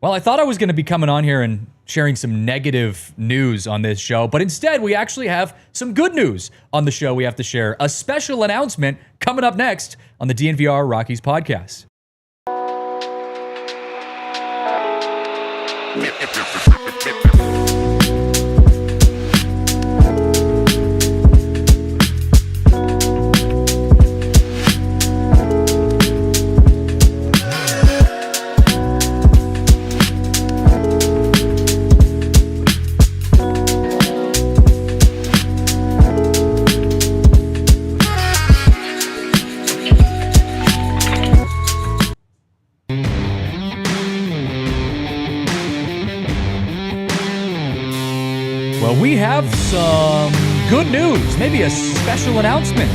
Well, I thought I was going to be coming on here and sharing some negative news on this show, but instead we actually have some good news on the show we have to share. A special announcement coming up next on the DNVR Rockies Podcast. Well, we have some good news, maybe a special announcement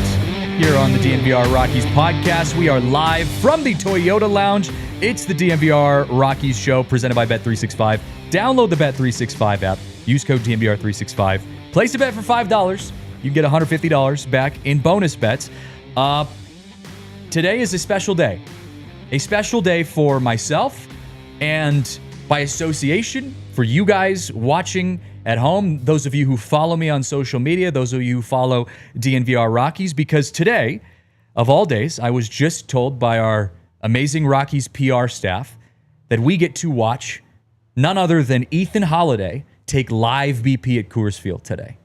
here on the DNVR Rockies Podcast. We are live from the Toyota Lounge. It's the DNVR Rockies Show presented by Bet365. Download the Bet365 app. Use code DNVR365. Place a bet for $5. You can get $150 back in bonus bets. Today is a special day. A special day for myself and by association for you guys watching at home, those of you who follow me on social media, those of you who follow DNVR Rockies, because today, of all days, I was just told by our amazing Rockies PR staff that we get to watch none other than Ethan Holliday take live BP at Coors Field today.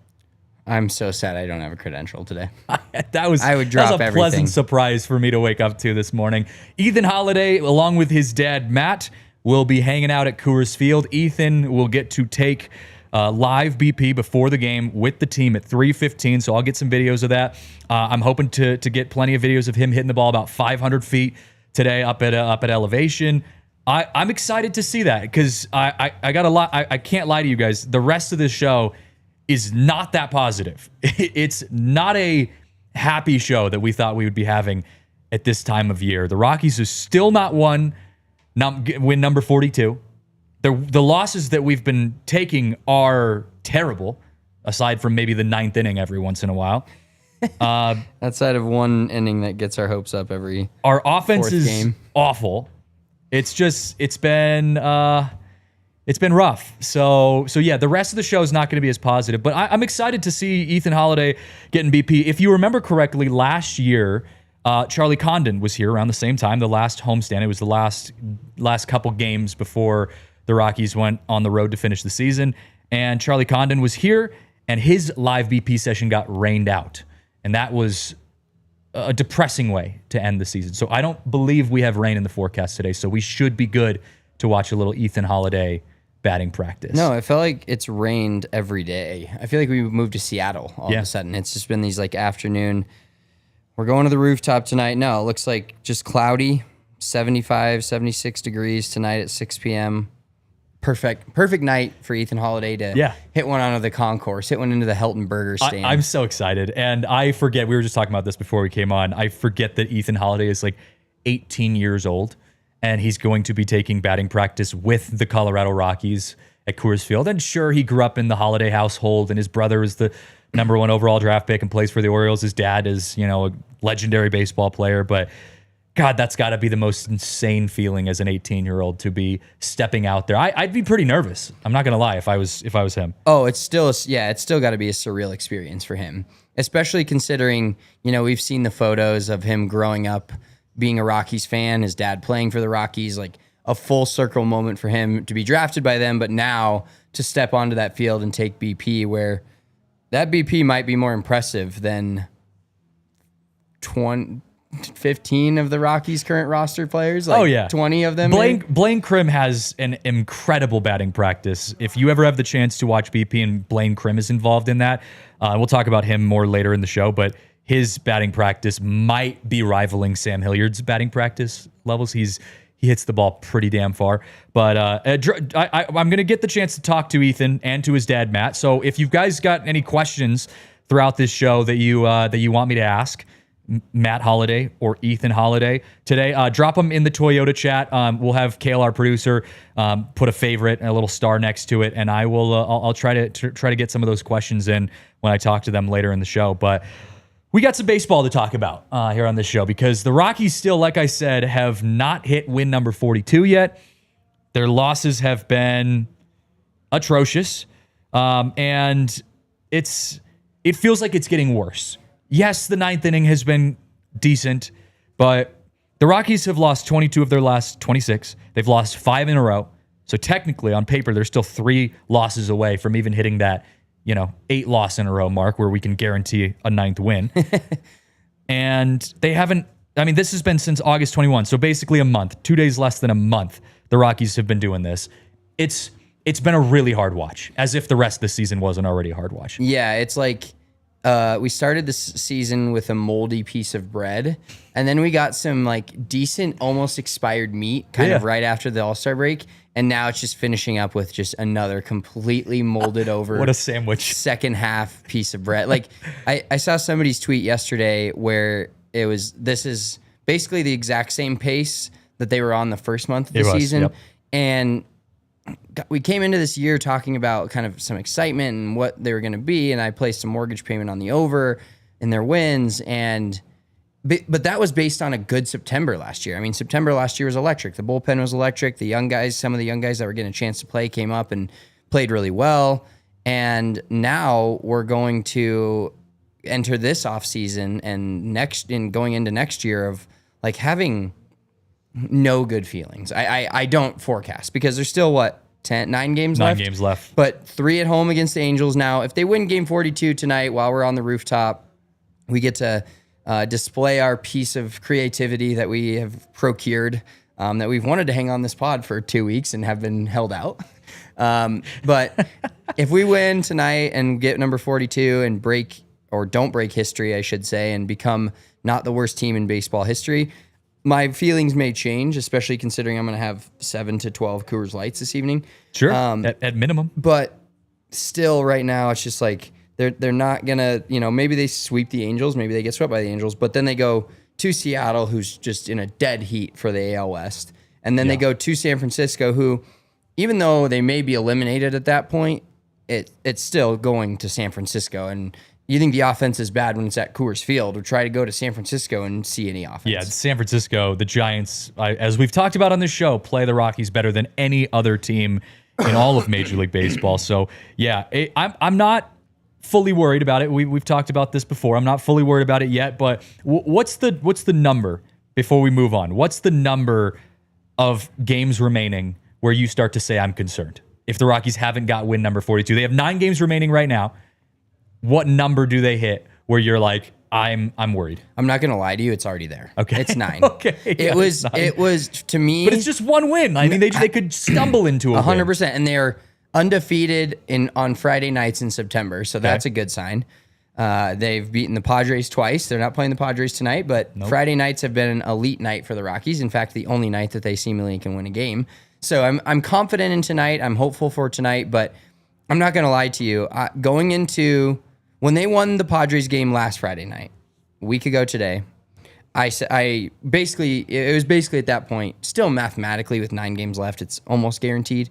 I'm so sad I don't have a credential today. I would drop a everything. Pleasant surprise for me to wake up to this morning. Ethan Holliday, along with his dad, Matt, will be hanging out at Coors Field. Ethan will get to take live BP before the game with the team at 3:15, so I'll get some videos of that. I'm hoping to get plenty of videos of him hitting the ball about 500 feet today up at elevation. I'm excited to see that because I got a lot. I can't lie to you guys. The rest of this show is not that positive. It's not a happy show that we thought we would be having at this time of year. The Rockies are still not win number 42. The losses that we've been taking are terrible, aside from maybe the ninth inning every once in a while. Outside of one inning that gets our hopes up every our offense is game. Awful. It's been rough. So yeah, the rest of the show is not going to be as positive. But I'm excited to see Ethan Holliday getting BP. If you remember correctly, last year, Charlie Condon was here around the same time, the last homestand. It was the last couple games before the Rockies went on the road to finish the season. And Charlie Condon was here, and his live BP session got rained out. And that was a depressing way to end the season. So I don't believe we have rain in the forecast today. So we should be good to watch a little Ethan Holliday batting practice. No, I feel like it's rained every day. I feel like we moved to Seattle all of a sudden. It's just been these like afternoon, we're going to the rooftop tonight. No, it looks like just cloudy, 75, 76 degrees tonight at 6 p.m. Perfect night for Ethan Holliday to hit one onto the concourse, hit one into the Helton Burger stand. I'm so excited. And I forget, we were just talking about this before we came on. I forget that Ethan Holliday is like 18 years old, and he's going to be taking batting practice with the Colorado Rockies at Coors Field. And sure, he grew up in the Holliday household, and his brother is the number 1 overall draft pick and plays for the Orioles. His dad is, a legendary baseball player, but God, that's got to be the most insane feeling as an 18-year-old to be stepping out there. I'd be pretty nervous. I'm not gonna lie if I was him. Oh, it's still got to be a surreal experience for him, especially considering we've seen the photos of him growing up being a Rockies fan, his dad playing for the Rockies, like a full circle moment for him to be drafted by them, but now to step onto that field and take BP, where that BP might be more impressive than 15 of the Rockies' current roster players. 20 of them. Blaine Crim has an incredible batting practice. If you ever have the chance to watch BP and Blaine Crim is involved in that, we'll talk about him more later in the show, but his batting practice might be rivaling Sam Hilliard's batting practice levels. He hits the ball pretty damn far. But I'm going to get the chance to talk to Ethan and to his dad, Matt. So if you guys got any questions throughout this show that you want me to ask Matt Holliday or Ethan Holliday today, drop them in the Toyota chat. We'll have Kale, our producer, put a favorite and a little star next to it, and I'll try to get some of those questions in when I talk to them later in the show. But we got some baseball to talk about here on this show because the Rockies still, like I said, have not hit win number 42 yet. Their losses have been atrocious, and it feels like it's getting worse. Yes, the ninth inning has been decent, but the Rockies have lost 22 of their last 26. They've lost 5 in a row. So technically, on paper, they're still 3 losses away from even hitting that, 8 loss in a row mark where we can guarantee a 9th win. And they haven't, this has been since August 21. So basically a month, 2 days less than a month, the Rockies have been doing this. It's been a really hard watch, as if the rest of the season wasn't already a hard watch. Yeah, it's like we started this season with a moldy piece of bread, and then we got some like decent, almost expired meat kind of right after the All-Star break, and now it's just finishing up with just another completely molded over what a sandwich second half piece of bread. Like I saw somebody's tweet yesterday where this is basically the exact same pace that they were on the first month of the season. Yep. And we came into this year talking about kind of some excitement and what they were going to be, and I placed a mortgage payment on the over in their wins, but that was based on a good September last year. September last year was electric. The bullpen was electric. Some of the young guys that were getting a chance to play came up and played really well, and now we're going to enter this offseason and going into next year of like having no good feelings. I don't forecast because there's still 9 games left? 9 games left. But 3 at home against the Angels. Now, if they win game 42 tonight while we're on the rooftop, we get to display our piece of creativity that we have procured, that we've wanted to hang on this pod for 2 weeks and have been held out. But if we win tonight and get number 42 and don't break history, I should say, and become not the worst team in baseball history, my feelings may change, especially considering I'm going to have 7 to 12 Coors Lights this evening. Sure, at minimum. But still, right now, it's just like they're not going to, maybe they sweep the Angels, maybe they get swept by the Angels, but then they go to Seattle, who's just in a dead heat for the AL West. And then they go to San Francisco, who, even though they may be eliminated at that point, it's still going to San Francisco. And you think the offense is bad when it's at Coors Field, or try to go to San Francisco and see any offense. Yeah, San Francisco, the Giants, as we've talked about on this show, play the Rockies better than any other team in all of Major League Baseball. So, yeah, I'm not fully worried about it. We've talked about this before. I'm not fully worried about it yet, but what's the number before we move on? What's the number of games remaining where you start to say I'm concerned? If the Rockies haven't got win number 42, they have 9 games remaining right now. What number do they hit where you're like, I'm worried? I'm not going to lie to you. It's already there. Okay. It's 9. Okay. It was to me. But it's just one win. They could stumble into a 100%. And they're undefeated on Friday nights in September. So that's a good sign. They've beaten the Padres twice. They're not playing the Padres tonight, but Friday nights have been an elite night for the Rockies. In fact, the only night that they seemingly can win a game. So I'm confident in tonight. I'm hopeful for tonight, but I'm not going to lie to you. Going into when they won the Padres game last Friday night, a week ago today, it was basically at that point, still mathematically with 9 games left, it's almost guaranteed.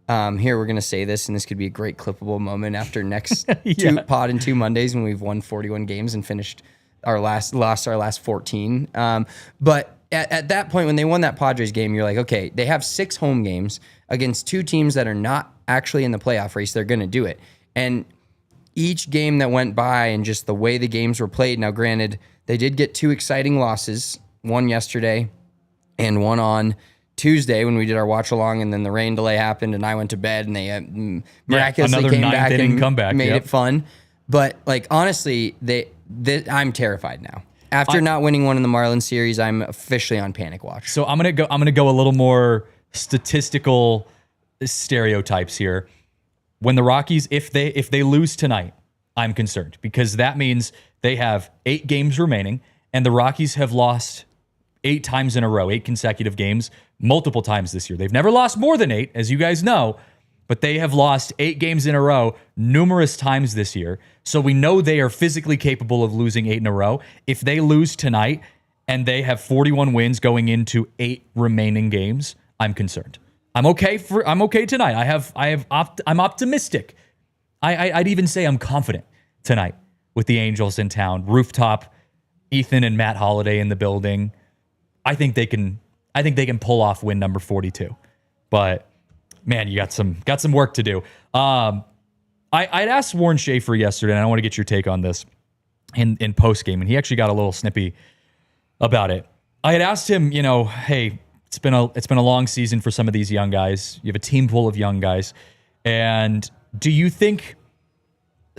Here we're going to say this, and this could be a great clippable moment after next pod in 2 Mondays when we've won 41 games and lost our last 14. But at that point, when they won that Padres game, you're like, okay, they have 6 home games against 2 teams that are not actually in the playoff race. They're going to do it. And each game that went by and just the way the games were played. Now, granted, they did get 2 exciting losses, one yesterday and one on Tuesday when we did our watch along, and then the rain delay happened and I went to bed and they miraculously came back and comeback. made it fun. But like, honestly, I'm terrified now. After not winning one in the Marlins series, I'm officially on panic watch. So I'm gonna go a little more statistical stereotypes here. When the Rockies, if they lose tonight, I'm concerned because that means they have 8 games remaining, and the Rockies have lost 8 times in a row, 8 consecutive games, multiple times this year. They've never lost more than 8, as you guys know, but they have lost 8 games in a row numerous times this year. So we know they are physically capable of losing 8 in a row. If they lose tonight and they have 41 wins going into 8 remaining games, I'm concerned. I'm okay tonight. I'm optimistic. I'd even say I'm confident tonight with the Angels in town. Rooftop, Ethan and Matt Holliday in the building. I think they can pull off win number 42. but man, you got some work to do. I'd asked Warren Schaefer yesterday, and I want to get your take on this in post game, and he actually got a little snippy about it. I had asked him, hey, it's been a long season for some of these young guys. You have a team full of young guys, and do you think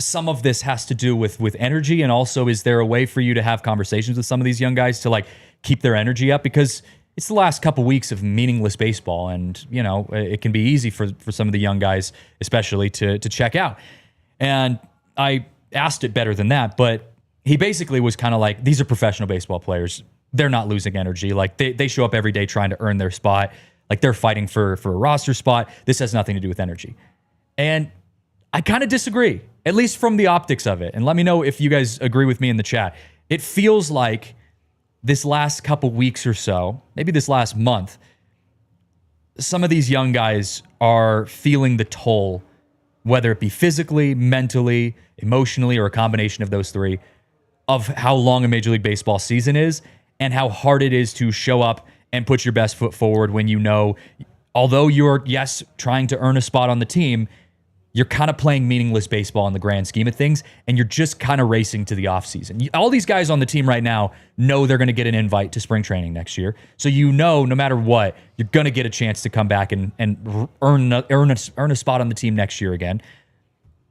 some of this has to do with energy, and also is there a way for you to have conversations with some of these young guys to like keep their energy up, because it's the last couple weeks of meaningless baseball, and it can be easy for some of the young guys especially to check out. And I asked it better than that, but he basically was kind of like, these are professional baseball players, they're not losing energy, like they show up every day trying to earn their spot, like they're fighting for a roster spot. This has nothing to do with energy. And I kind of disagree, at least from the optics of it. And let me know if you guys agree with me in the chat. It feels like this last couple weeks or so, maybe this last month, some of these young guys are feeling the toll, whether it be physically, mentally, emotionally, or a combination of those three, of how long a Major League Baseball season is and how hard it is to show up and put your best foot forward when although you're, yes, trying to earn a spot on the team, you're kind of playing meaningless baseball in the grand scheme of things, and you're just kind of racing to the offseason. All these guys on the team right now know they're going to get an invite to spring training next year. So no matter what, you're going to get a chance to come back and earn a spot on the team next year again.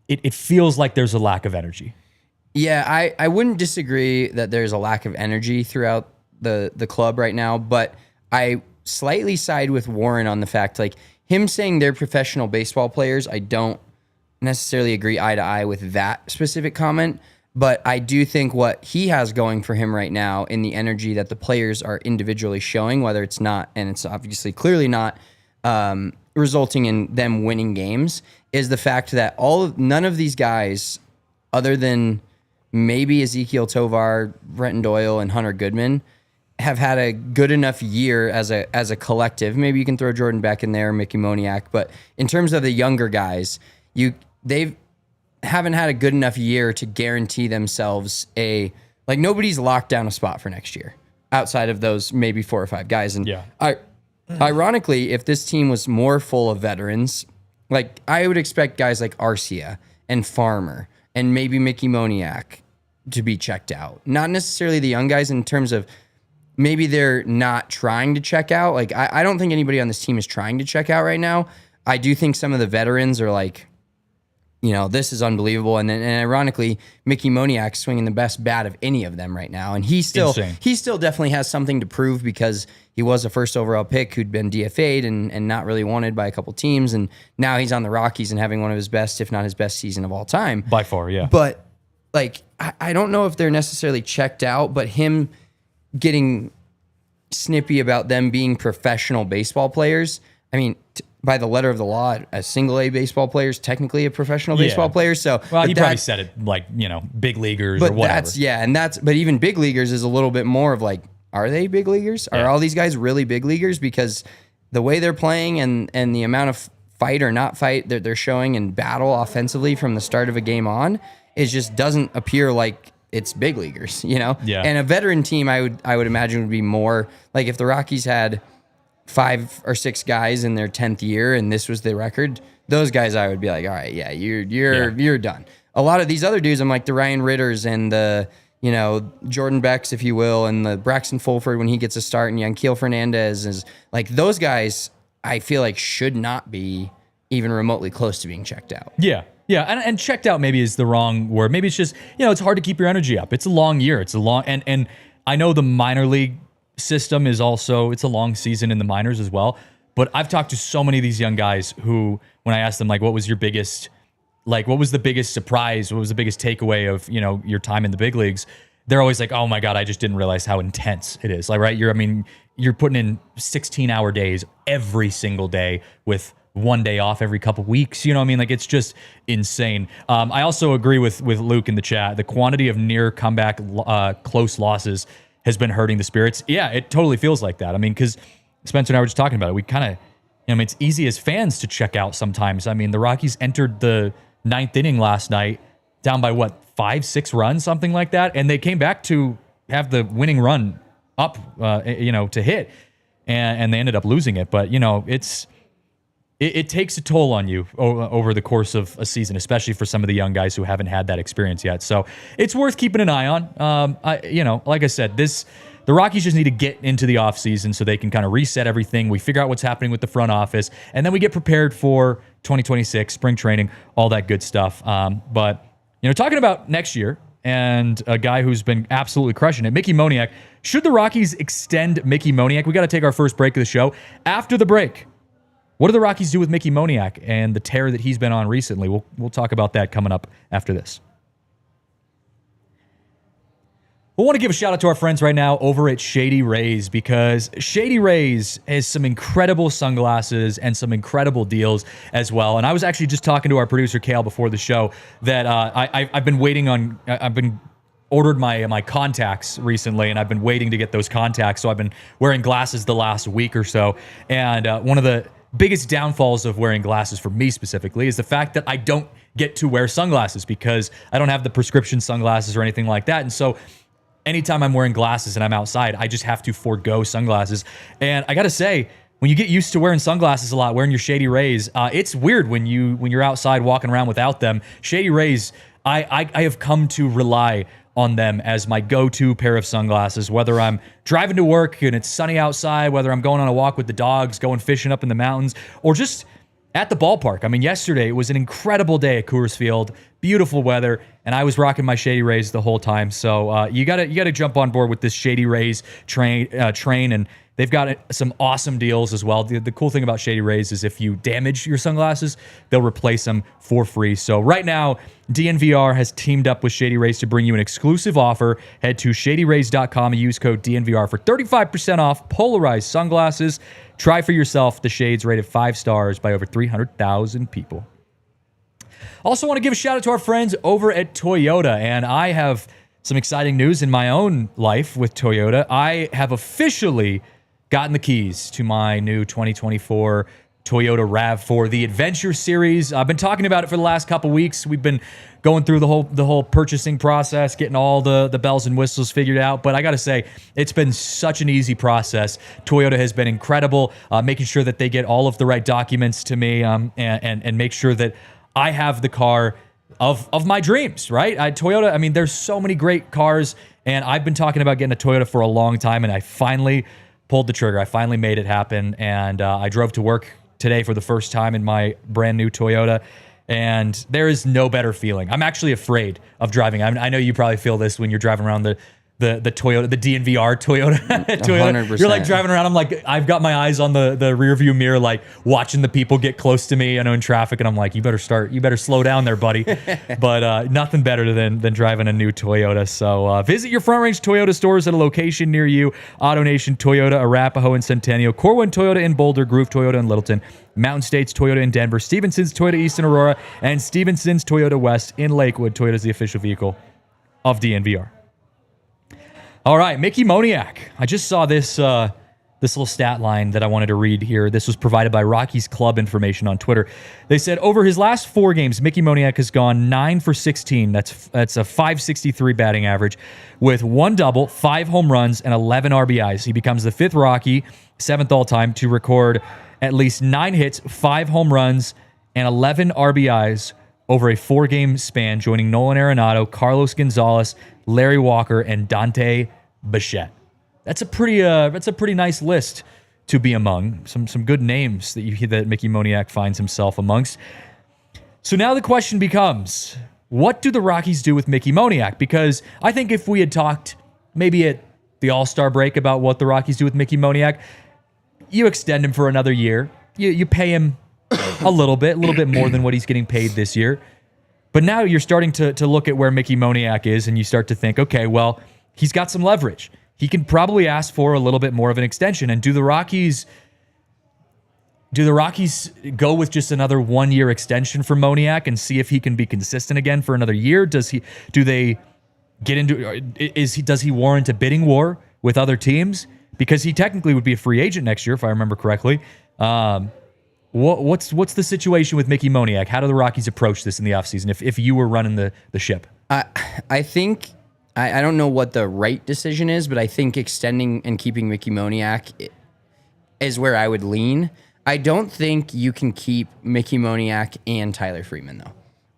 It feels like there's a lack of energy. Yeah, I wouldn't disagree that there's a lack of energy throughout the club right now, but I slightly side with Warren on the fact, like, him saying they're professional baseball players, I don't necessarily agree eye to eye with that specific comment, but I do think what he has going for him right now in the energy that the players are individually showing, whether it's not, and it's obviously clearly not resulting in them winning games, is the fact that none of these guys, other than maybe Ezekiel Tovar, Brenton Doyle, and Hunter Goodman, have had a good enough year as a collective. Maybe you can throw Jordan Beck in there, Mickey Moniak, but in terms of the younger guys, they haven't had a good enough year to guarantee themselves nobody's locked down a spot for next year outside of those maybe 4 or 5 guys. And ironically, if this team was more full of veterans, like I would expect guys like Arcia and Farmer and maybe Mickey Moniak to be checked out. Not necessarily the young guys in terms of maybe they're not trying to check out. Like I don't think anybody on this team is trying to check out right now. I do think some of the veterans are like, this is unbelievable. And ironically, Mickey Moniak's swinging the best bat of any of them right now. And he still definitely has something to prove because he was a first overall pick who'd been DFA'd and not really wanted by a couple teams. And now he's on the Rockies and having one of his best, if not his best season of all time. By far, yeah. But like, I don't know if they're necessarily checked out, but him getting snippy about them being professional baseball players. I mean, by the letter of the law, a single A baseball player is technically a professional baseball player. So, well, he probably said it like, big leaguers or whatever. But even big leaguers is a little bit more of like, are they big leaguers? Yeah. Are all these guys really big leaguers? Because the way they're playing and the amount of fight or not fight that they're showing in battle offensively from the start of a game on, it just doesn't appear like it's big leaguers, Yeah. And a veteran team, I would imagine would be more like if the Rockies had 5 or 6 guys in their 10th year and this was the record, those guys I would be like, all right, yeah, you're done. A lot of these other dudes, I'm like the Ryan Ritters and the Jordan Becks, if you will, and the Braxton Fulford when he gets a start, and Yanquiel Fernandez is like those guys. I feel like should not be even remotely close to being checked out. Yeah. Yeah, and checked out maybe is the wrong word. Maybe it's just, it's hard to keep your energy up. It's a long year. It's a long, and I know the minor league system is also, it's a long season in the minors as well. But I've talked to so many of these young guys who, when I asked them, like, what was the biggest surprise? What was the biggest takeaway of, your time in the big leagues? They're always like, oh my God, I just didn't realize how intense it is. Like, right? You're putting in 16-hour days every single day with one day off every couple weeks. Like it's just insane. I also agree with Luke in the chat. The quantity of near comeback close losses has been hurting the spirits. Yeah, it totally feels like that. Because Spencer and I were just talking about it. We kind of, it's easy as fans to check out sometimes. The Rockies entered the 9th inning last night down by 5-6 runs, something like that. And they came back to have the winning run up, to hit. And they ended up losing it. But, it takes a toll on you over the course of a season, especially for some of the young guys who haven't had that experience yet. So it's worth keeping an eye on. Like I said, the Rockies just need to get into the offseason so they can kind of reset everything. We figure out what's happening with the front office, and then we get prepared for 2026, spring training, all that good stuff. But talking about next year and a guy who's been absolutely crushing it, Mickey Moniak. Should the Rockies extend Mickey Moniak? We got to take our first break of the show. After the break, what do the Rockies do with Mickey Moniak and the tear that he's been on recently? We'll talk about that coming up after this. We want to give a shout out to our friends right now over at Shady Rays, because Shady Rays has some incredible sunglasses and some incredible deals as well. And I was actually just talking to our producer Kale before the show that I've been waiting on. I've been ordered my contacts recently, and I've been waiting to get those contacts. So I've been wearing glasses the last week or so. And one of the biggest downfalls of wearing glasses for me specifically is the fact that I don't get to wear sunglasses because I don't have the prescription sunglasses or anything like that. And so anytime I'm wearing glasses and I'm outside, I just have to forego sunglasses. And I got to say, when you get used to wearing sunglasses a lot, wearing your Shady Rays, it's weird when you're outside walking around without them. Shady Rays, I have come to rely on them as my go-to pair of sunglasses, whether I'm driving to work and it's sunny outside, whether I'm going on a walk with the dogs, going fishing up in the mountains, or just at the ballpark. I mean, yesterday it was an incredible day at Coors Field, beautiful weather, and I was rocking my Shady Rays the whole time. So you gotta jump on board with this Shady Rays train, and they've got some awesome deals as well. The cool thing about Shady Rays is if you damage your sunglasses, they'll replace them for free. So right now, DNVR has teamed up with Shady Rays to bring you an exclusive offer. Head to shadyrays.com and use code DNVR for 35% off polarized sunglasses. Try for yourself the shades rated 5 stars by over 300,000 people. Also want to give a shout out to our friends over at Toyota, and I have some exciting news in my own life with Toyota. I have officially gotten the keys to my new 2024 Toyota RAV4, the Adventure Series. I've been talking about it for the last couple weeks. We've been going through the whole purchasing process, getting all the bells and whistles figured out. But I got to say, it's been such an easy process. Toyota has been incredible, making sure that they get all of the right documents to me, and make sure that I have the car of my dreams, right? Toyota, I mean, there's so many great cars, and I've been talking about getting a Toyota for a long time, and I finally pulled the trigger. I finally made it happen, and I drove to work today for the first time in my brand new Toyota, and there is no better feeling. I'm actually afraid of driving. I know you probably feel this when you're driving around the Toyota, the DNVR Toyota. 100%. You're like driving around. I'm like, I've got my eyes on the rear view mirror, like watching the people get close to me, in traffic, and I'm like, you better slow down there, buddy. But nothing better than driving a new Toyota. So visit your Front Range Toyota stores at a location near you. AutoNation Toyota, Arapahoe and Centennial, Corwin Toyota in Boulder, Groove Toyota in Littleton, Mountain States Toyota in Denver, Stevenson's Toyota East in Aurora, and Stevenson's Toyota West in Lakewood. Toyota is the official vehicle of DNVR. All right, Mickey Moniak. I just saw this little stat line that I wanted to read here. This was provided by Rockies Club Information on Twitter. They said over his last 4 games, Mickey Moniak has gone 9 for 16. That's a .563 batting average with 1 double, 5 home runs, and 11 RBIs. He becomes the 5th Rocky, 7th all-time, to record at least 9 hits, 5 home runs, and 11 RBIs over a 4-game span, joining Nolan Arenado, Carlos Gonzalez, Larry Walker, and Dante Bichette. That's a pretty nice list to be among. Some good names that Mickey Moniak finds himself amongst. So now the question becomes, what do the Rockies do with Mickey Moniak? Because I think if we had talked maybe at the All-Star break about what the Rockies do with Mickey Moniak, you extend him for another year. You pay him a little bit more than what he's getting paid this year. But now you're starting to look at where Mickey Moniak is, and you start to think, okay, well, he's got some leverage. He can probably ask for a little bit more of an extension. And do the Rockies go with just another 1-year extension for Moniak and see if he can be consistent again for another year? Does he warrant a bidding war with other teams? Because he technically would be a free agent next year, if I remember correctly. What's the situation with Mickey Moniak? How do the Rockies approach this in the offseason if you were running the ship? I think, I don't know what the right decision is, but I think extending and keeping Mickey Moniak is where I would lean. I don't think you can keep Mickey Moniak and Tyler Freeman, though.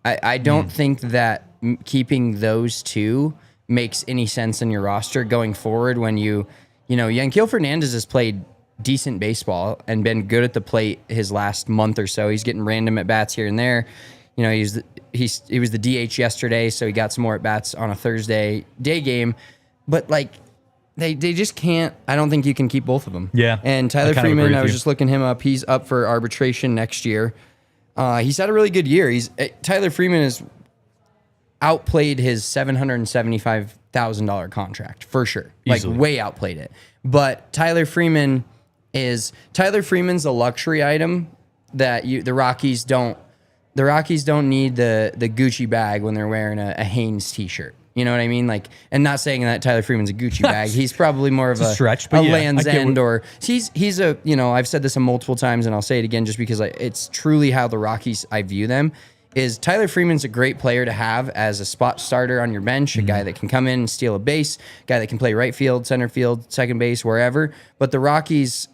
I don't think that keeping those two makes any sense in your roster going forward when Yanquiel Fernandez has played decent baseball and been good at the plate his last month or so. He's getting random at bats here and there. He was the DH yesterday, so he got some more at bats on a Thursday day game. But like they just can't. I don't think you can keep both of them. Yeah. And Tyler Freeman, I was just looking him up. He's up for arbitration next year. He's had a really good year. Tyler Freeman has outplayed his $775,000 contract for sure. Easily. Like way outplayed it. But Tyler Freeman's a luxury item that the Rockies don't need the Gucci bag when they're wearing a Hanes t-shirt. You know what I mean? Like, and not saying that Tyler Freeman's a Gucci bag. He's probably more of a stretch, but Land's End, or he's a, I've said this multiple times and I'll say it again just because it's truly how the Rockies, I view them, is Tyler Freeman's a great player to have as a spot starter on your bench, a guy that can come in and steal a base, a guy that can play right field, center field, second base, wherever. But the Rockies,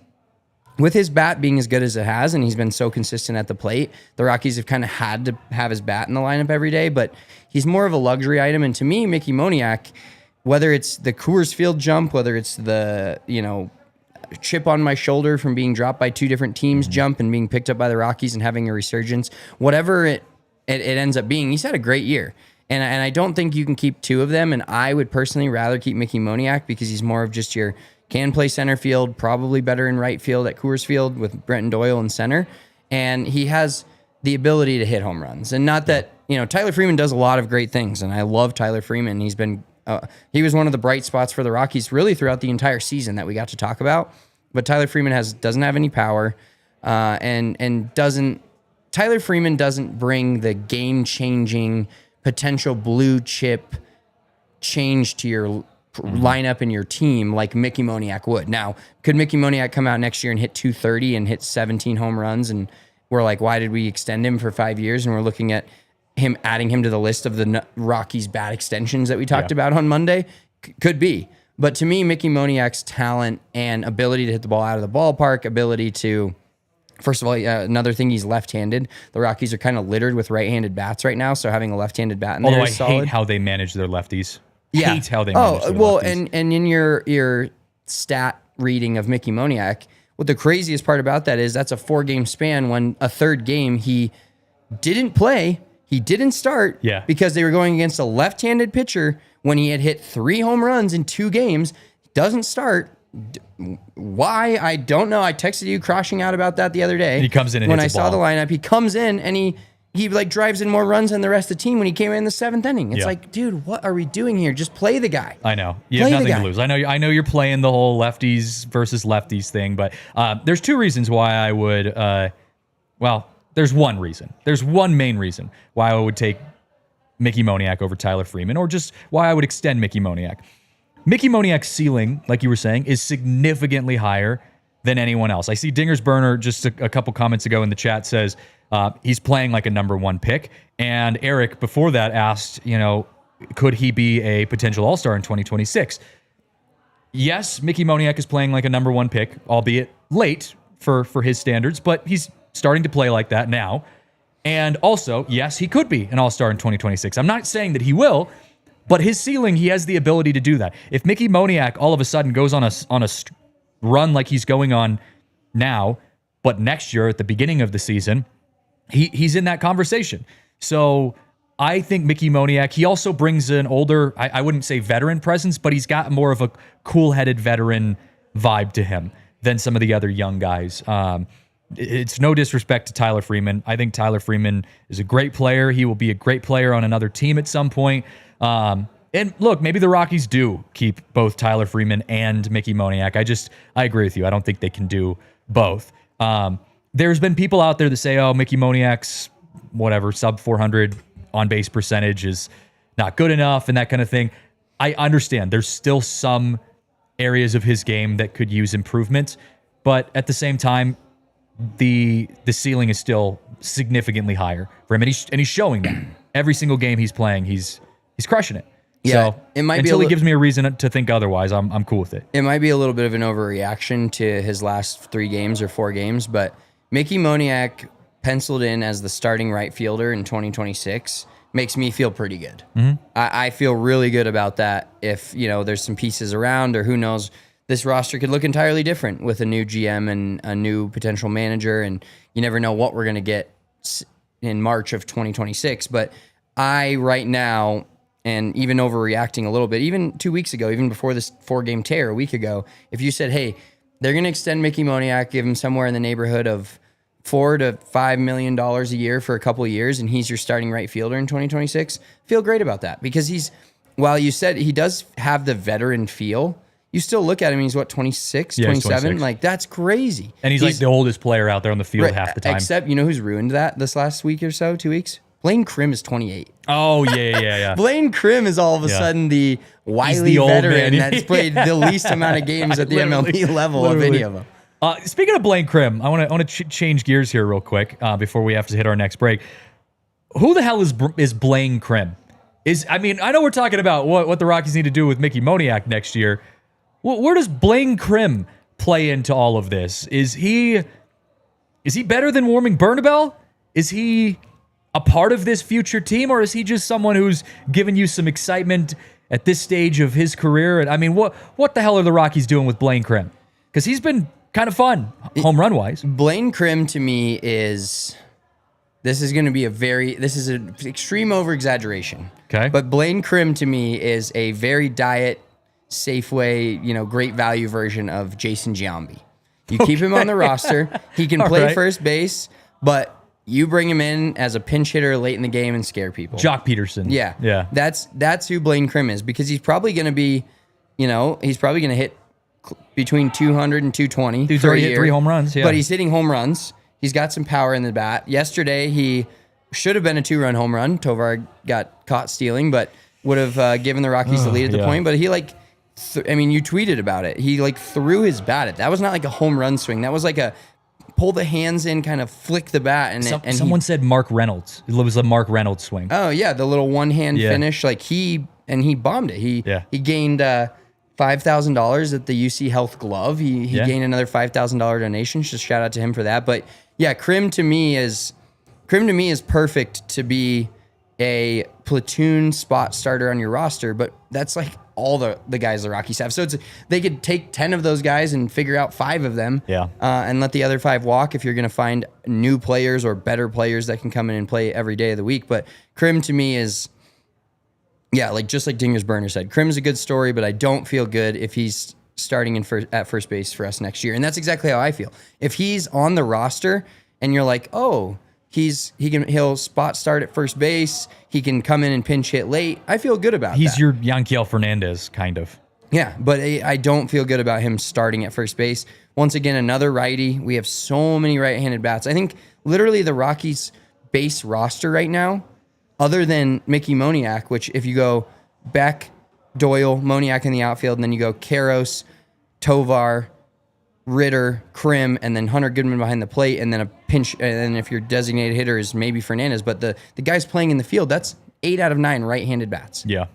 with his bat being as good as it has, and he's been so consistent at the plate, the Rockies have kind of had to have his bat in the lineup every day, but he's more of a luxury item. And to me, Mickey Moniak, whether it's the Coors Field jump, whether it's the, chip on my shoulder from being dropped by two different teams jump and being picked up by the Rockies and having a resurgence, whatever it ends up being, he's had a great year. And I don't think you can keep two of them, and I would personally rather keep Mickey Moniak because he's more of just your can play center field, probably better in right field at Coors Field with Brenton Doyle in center. And he has the ability to hit home runs. And not that, Tyler Freeman does a lot of great things, and I love Tyler Freeman. He was one of the bright spots for the Rockies really throughout the entire season that we got to talk about. But Tyler Freeman doesn't have any power, Tyler Freeman doesn't bring the game-changing potential blue chip change to your lineup in your team like Mickey Moniak would. Now, could Mickey Moniak come out next year and hit 230 and hit 17 home runs, and we're like, why did we extend him for 5 years? And we're looking at adding him to the list of the Rockies bad extensions that we talked about on Monday? Could be. But to me, Mickey Moniak's talent and ability to hit the ball out of the ballpark, ability to, first of all, another thing, he's left-handed. The Rockies are kind of littered with right-handed bats right now, so having a left-handed bat in there is solid. I hate how they manage their lefties. Hate how they manage their lefties. And in your stat reading of Mickey Moniak, what the craziest part about that is that's a 4-game span when a third game he didn't play, he didn't start because they were going against a left-handed pitcher when he had hit 3 home runs in 2 games, doesn't start. Why? I don't know. I texted you crashing out about that the other day. He comes in and when hits I saw the lineup, he comes in and he like drives in more runs than the rest of the team when he came in the 7th inning. It's like, dude, what are we doing here? Just play the guy. I know. You have nothing to lose. I know you're playing the whole lefties versus lefties thing, but there's 2 reasons why I would there's one reason. There's one main reason why I would take Mickey Moniak over Tyler Freeman, or just why I would extend Mickey Moniak. Mickey Moniak's ceiling, like you were saying, is significantly higher than anyone else. I see Dinger's Burner just a couple comments ago in the chat says he's playing like a number 1 pick. And Eric, before that, asked, could he be a potential all-star in 2026? Yes, Mickey Moniak is playing like a number 1 pick, albeit late for his standards, but he's starting to play like that now. And also, yes, he could be an all-star in 2026. I'm not saying that he will, but his ceiling, he has the ability to do that. If Mickey Moniak all of a sudden goes on a run like he's going on now, but next year at the beginning of the season, he's in that conversation. So I think Mickey Moniak, he also brings an older, I wouldn't say veteran presence, but he's got more of a cool-headed veteran vibe to him than some of the other young guys. It's no disrespect to Tyler Freeman. I think Tyler Freeman is a great player. He will be a great player on another team at some point. And look, maybe the Rockies do keep both Tyler Freeman and Mickey Moniak. I agree with you. I don't think they can do both. There's been people out there that say, Mickey Moniak's sub 400 on base percentage is not good enough and that kind of thing. I understand there's still some areas of his game that could use improvement, but at the same time, the ceiling is still significantly higher for him, and he's showing that every single game he's playing. He's crushing it. Yeah, so it might until he gives me a reason to think otherwise, I'm cool with it. It might be a little bit of an overreaction to his last 3 games or 4 games, but Mickey Moniak penciled in as the starting right fielder in 2026 makes me feel pretty good. I feel really good about that. If, there's some pieces around, or who knows, this roster could look entirely different with a new GM and a new potential manager, and you never know what we're going to get in March of 2026. But right now, and even overreacting a little bit, even 2 weeks ago, even before this 4-game tear a week ago, if you said, hey, they're going to extend Mickey Moniak, give him somewhere in the neighborhood of $4 to $5 million a year for a couple of years, and he's your starting right fielder in 2026, feel great about that, because while you said he does have the veteran feel, you still look at him, he's 26, 27? 26. Like, that's crazy. And he's like the oldest player out there on the field half the time. Except, who's ruined that this last week or so, 2 weeks? Blaine Crim is 28. Oh, yeah. Blaine Crim is all of a sudden the wily veteran that's played the least amount of games at the MLB level of any of them. Speaking of Blaine Crim, I want to change gears here real quick before we have to hit our next break. Who the hell is Blaine Crim? I know we're talking about what the Rockies need to do with Mickey Moniak next year. Where does Blaine Crim play into all of this? Is he better than Warming Bernabel? Is he a part of this future team, or is he just someone who's giving you some excitement at this stage of his career? And what the hell are the Rockies doing with Blaine Crim? Because he's been kind of fun, home run wise. Blaine Crim to me this is going to be this is an extreme over exaggeration. Okay. But Blaine Crim to me is a very diet, Safeway, great value version of Jason Giambi. You keep him on the roster. He can play first base, but you bring him in as a pinch hitter late in the game and scare people. Jock Peterson. Yeah. That's who Blaine Crim is, because he's probably going to be, he's probably going to hit between 200 and 220. Dude's already hit 3 home runs, yeah. But he's hitting home runs. He's got some power in the bat. Yesterday, he should have been a 2-run home run. Tovar got caught stealing, but would have given the Rockies the lead at the point. But he you tweeted about it. He threw his bat at. That was not like a home run swing. That was like a pull the hands in, kind of flick the bat. And someone said Mark Reynolds. It was a Mark Reynolds swing. Oh, yeah, the little one-hand finish. He bombed it. He gained $5,000 at the UC Health glove. He gained another $5,000 donation. Just shout out to him for that. But yeah, Crim to me is perfect to be a platoon spot starter on your roster. But that's all the guys the Rockies have. So they could take 10 of those guys and figure out 5 of them. Yeah. And let the other 5 walk if you're going to find new players or better players that can come in and play every day of the week. But Crim to me is, just like Dinger's Burner said, Crim's a good story, but I don't feel good if he's starting at first base for us next year. And that's exactly how I feel. If he's on the roster and you're like, oh, he'll spot start at first base, he can come in and pinch hit late, I feel good about that. He's your Yanquiel Fernandez, kind of. Yeah, but I don't feel good about him starting at first base. Once again, another righty. We have so many right-handed bats. I think literally the Rockies' base roster right now, other than Mickey Moniak, which if you go Beck, Doyle, Moniak in the outfield, and then you go Karros, Tovar, Ritter, Crim, and then Hunter Goodman behind the plate, and then a pinch, and then if your designated hitter is maybe Fernandez, but the guys playing in the field, that's 8 out of 9 right-handed bats. Yeah.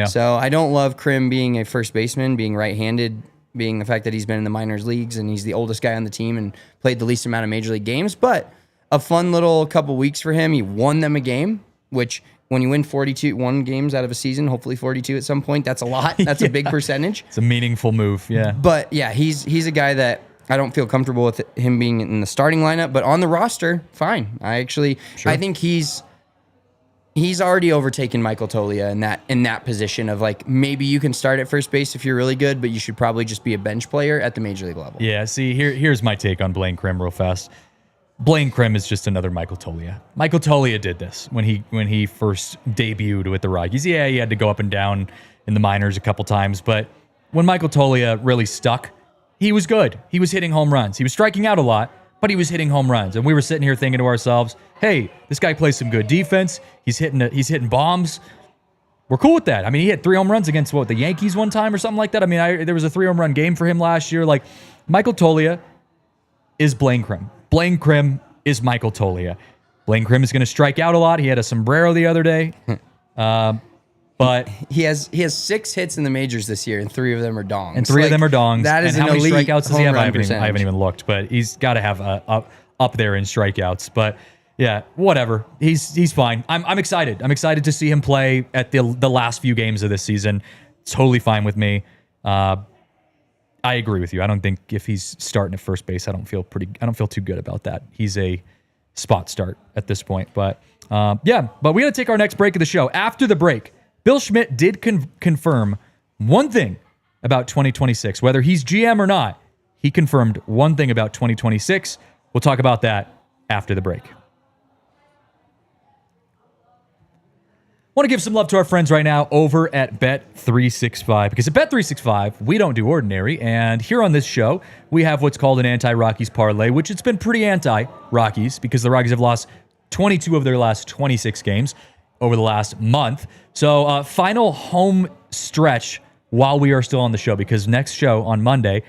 So I don't love Crim being a first baseman, being right-handed, being the fact that he's been in the minors leagues and he's the oldest guy on the team and played the least amount of major league games, but a fun little couple weeks for him. He won them a game, which when you win 41 games out of a season, hopefully 42 at some point, that's a lot. That's a big percentage. It's a meaningful move, yeah. But yeah, he's a guy that I don't feel comfortable with him being in the starting lineup, but on the roster, fine. I think he's already overtaken Michael Toglia in that position of maybe you can start at first base if you're really good, but you should probably just be a bench player at the major league level. Yeah, see, here's my take on Blaine Crim real fast. Blaine Crim is just another Michael Toglia. Michael Toglia did this when he first debuted with the Rockies. Yeah, he had to go up and down in the minors a couple times, but when Michael Toglia really stuck, he was good. He was hitting home runs. He was striking out a lot, but he was hitting home runs. And we were sitting here thinking to ourselves, hey, this guy plays some good defense. He's hitting bombs. We're cool with that. He hit 3 home runs against the Yankees one time or something like that. There was a 3 home run game for him last year. Michael Toglia is Blaine Crim. Blaine Crim is Michael Toglia. Blaine Crim is going to strike out a lot. He had a sombrero the other day. But he has 6 hits in the majors this year, and 3 of them are dongs. And 3 of them are dongs. That is and an how many elite strikeouts does he have? I haven't percentage. even looked, but he's got to have up there in strikeouts. But yeah, whatever. He's fine. I'm excited. I'm excited to see him play at the last few games of this season. Totally fine with me. I agree with you. I don't think if he's starting at first base, I don't feel too good about that. He's a spot start at this point. But yeah, but we got to take our next break of the show. After the break, Bill Schmidt did confirm one thing about 2026, whether he's GM or not. He confirmed one thing about 2026. We'll talk about that after the break. Want to give some love to our friends right now over at Bet365, because at Bet365, we don't do ordinary, and here on this show, we have what's called an anti-Rockies parlay, which it's been pretty anti-Rockies because the Rockies have lost 22 of their last 26 games over the last month. So final home stretch while we are still on the show, because next show on Monday,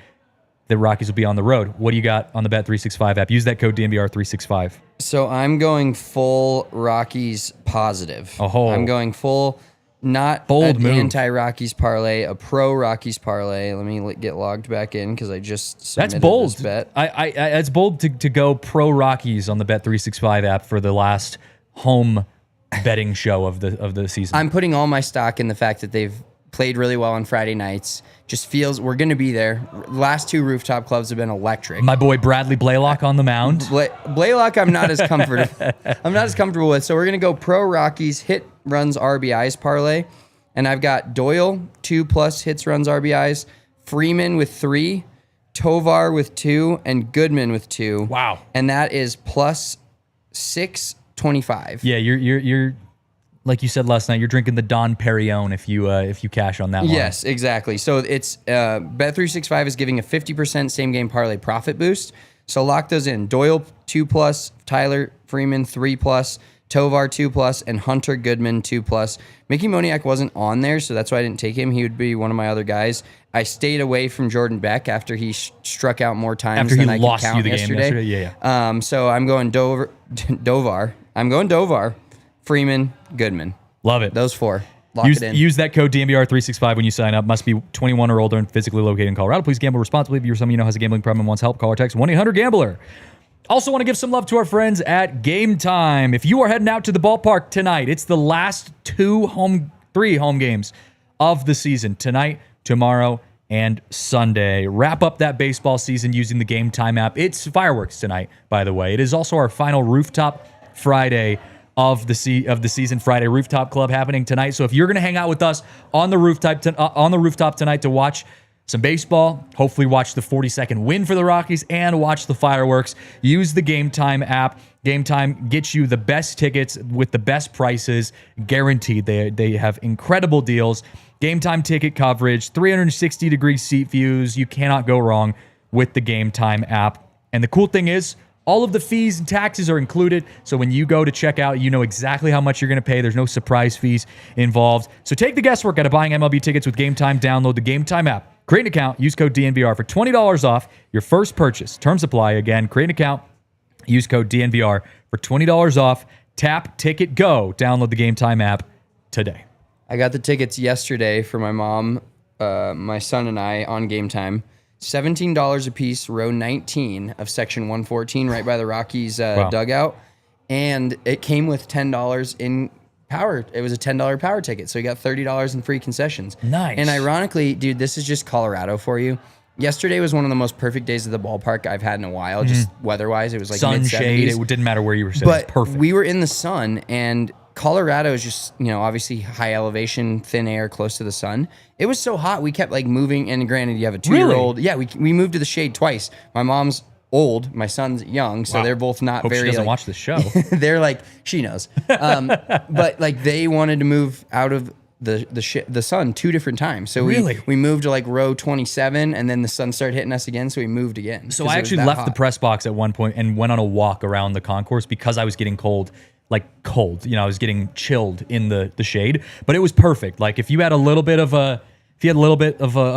the Rockies will be on the road. What do you got on the Bet365 app? Use that code DNVR365. So I'm going full Rockies positive. Oh. I'm going full, not bold an move. Anti-Rockies parlay, a pro-Rockies parlay. Let me get logged back in because I just submitted That's bold. this bet. It's bold to go pro Rockies on the Bet365 app for the last home betting show of the season. I'm putting all my stock in the fact that they've played really well on Friday nights. Just feels we're going to be there. Last two rooftop clubs have been electric. My boy Bradley Blaylock on the mound. Blaylock, I'm not as comfortable with. So we're going to go pro Rockies hit runs RBIs parlay, and I've got Doyle 2+ hits runs RBIs, Freeman with 3, Tovar with 2, and Goodman with 2. Wow! And that is plus 625. Yeah, you're like you said last night. You're drinking the Don Perignon if you cash on that one. Yes, exactly. So it's Bet365 is giving a 50% same game parlay profit boost. So lock those in. Doyle 2+, Tyler Freeman 3+, Tovar 2+, and Hunter Goodman 2+. Mickey Moniak wasn't on there, so that's why I didn't take him. He would be one of my other guys. I stayed away from Jordan Beck after he struck out more times after than he I lost could count you the yesterday. game yesterday. Yeah. So I'm going Dovar. I'm going Dovar, Freeman, Goodman. Love it. Those four. Lock it in. Use that code DNVR365 when you sign up. Must be 21 or older and physically located in Colorado. Please gamble responsibly. If you're someone you know has a gambling problem and wants help, call or text 1-800-GAMBLER. Also want to give some love to our friends at Game Time. If you are heading out to the ballpark tonight, it's the last three home games of the season. Tonight, tomorrow, and Sunday. Wrap up that baseball season using the Game Time app. It's fireworks tonight, by the way. It is also our final Rooftop Friday of the season. Friday Rooftop Club happening tonight. So if you're going to hang out with us on the rooftop tonight to watch some baseball, hopefully watch the 42nd win for the Rockies and watch the fireworks, use the Game Time app. Game Time gets you the best tickets with the best prices, guaranteed. They have incredible deals. Game Time ticket coverage, 360-degree seat views. You cannot go wrong with the Game Time app. And the cool thing is, all of the fees and taxes are included, so when you go to check out, you know exactly how much you're going to pay. There's no surprise fees involved. So take the guesswork out of buying MLB tickets with Game Time. Download the Game Time app. Create an account. Use code DNVR for $20 off your first purchase. Terms apply. Again, create an account. Use code DNVR for $20 off. Tap, ticket, go. Download the Game Time app today. I got the tickets yesterday for my mom, my son, and I on Game Time. $17 a piece, row 19 of section 114, right by the Rockies dugout. And it came with $10 in power. It was a $10 power ticket. So you got $30 in free concessions. Nice. And ironically, dude, this is just Colorado for you. Yesterday was one of the most perfect days of the ballpark I've had in a while, just weather-wise. It was like Sun, mid-70s. shade, it didn't matter where you were sitting. But perfect. we were in the sun, and Colorado is just, obviously high elevation, thin air, close to the sun. It was so hot, we kept like moving. And granted, you have a 2-year-old. Really? Yeah, we moved to the shade twice. My mom's old, my son's young, so they're both not Hope very. She doesn't like, watch the show. They're like, she knows. But like they wanted to move out of the sun 2 different times. So we moved to like row 27, and then the sun started hitting us again, so we moved again. So I actually left the press box at one point and went on a walk around the concourse because I was getting cold. I was getting chilled in the shade, but it was perfect. Like if you had a little bit of a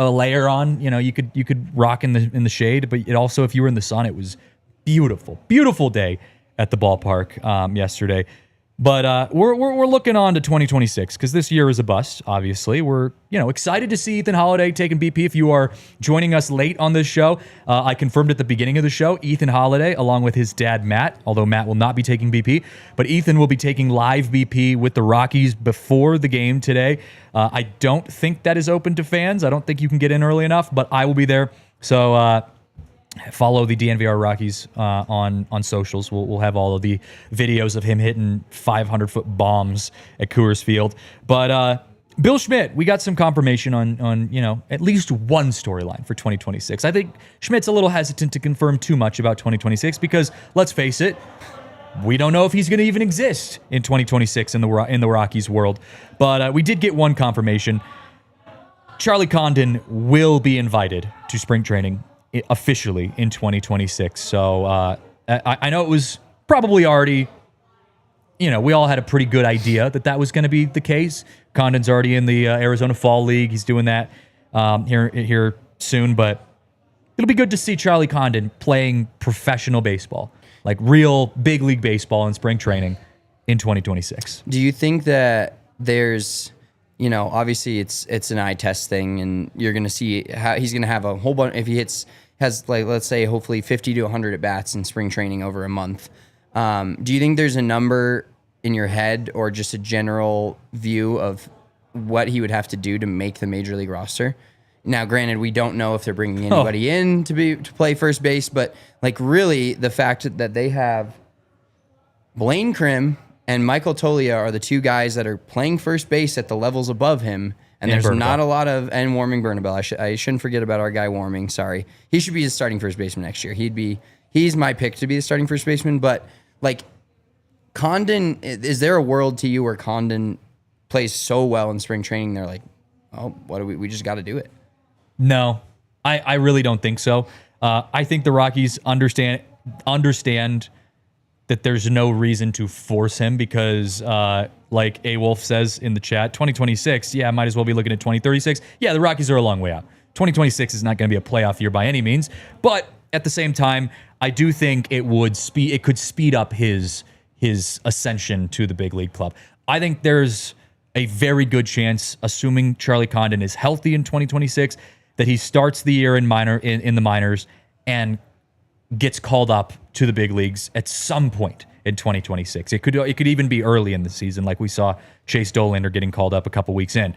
layer on, you could rock in the shade, but it also, if you were in the sun, it was beautiful day at the ballpark yesterday. But we're looking on to 2026 because this year is a bust. Obviously, we're excited to see Ethan Holliday taking BP. If you are joining us late on this show, I confirmed at the beginning of the show, Ethan Holliday, along with his dad Matt, although Matt will not be taking BP, but Ethan will be taking live BP with the Rockies before the game today. I don't think that is open to fans. I don't think you can get in early enough, but I will be there. So. Follow the DNVR Rockies on socials. We'll have all of the videos of him hitting 500-foot bombs at Coors Field. But Bill Schmidt, we got some confirmation on at least one storyline for 2026. I think Schmidt's a little hesitant to confirm too much about 2026 because, let's face it, we don't know if he's going to even exist in 2026 in the Rockies world. But we did get one confirmation. Charlie Condon will be invited to spring training officially in 2026. So I know it was probably already, we all had a pretty good idea that was going to be the case. Condon's already in the Arizona Fall League. He's doing that here soon, but it'll be good to see Charlie Condon playing professional baseball, like real big league baseball in spring training in 2026. Do you think that there's, obviously it's an eye test thing, and you're going to see how he's going to have a whole bunch, if he has like, let's say, hopefully 50 to 100 at bats in spring training over a month. Do you think there's a number in your head or just a general view of what he would have to do to make the major league roster? Now, granted, we don't know if they're bringing anybody in to play first base, but like really the fact that they have Blaine Crim and Michael Tolia are the two guys that are playing first base at the levels above him, and there's not a lot of, and Warming Bernabel. I shouldn't forget about our guy Warming. Sorry, he should be the starting first baseman next year. He's my pick to be the starting first baseman. But like Condon, is there a world to you where Condon plays so well in spring training? They're like, oh, what do we just got to do it? No, I really don't think so. I think the Rockies understand that there's no reason to force him because, like A Wolf says in the chat, 2026, yeah, might as well be looking at 2036. Yeah, the Rockies are a long way out. 2026 is not going to be a playoff year by any means, but at the same time, I do think it could speed up his ascension to the big league club. I think there's a very good chance, assuming Charlie Condon is healthy in 2026, that he starts the year in the minors and gets called up to the big leagues at some point in 2026. It could even be early in the season, like we saw Chase Dollander getting called up a couple weeks in.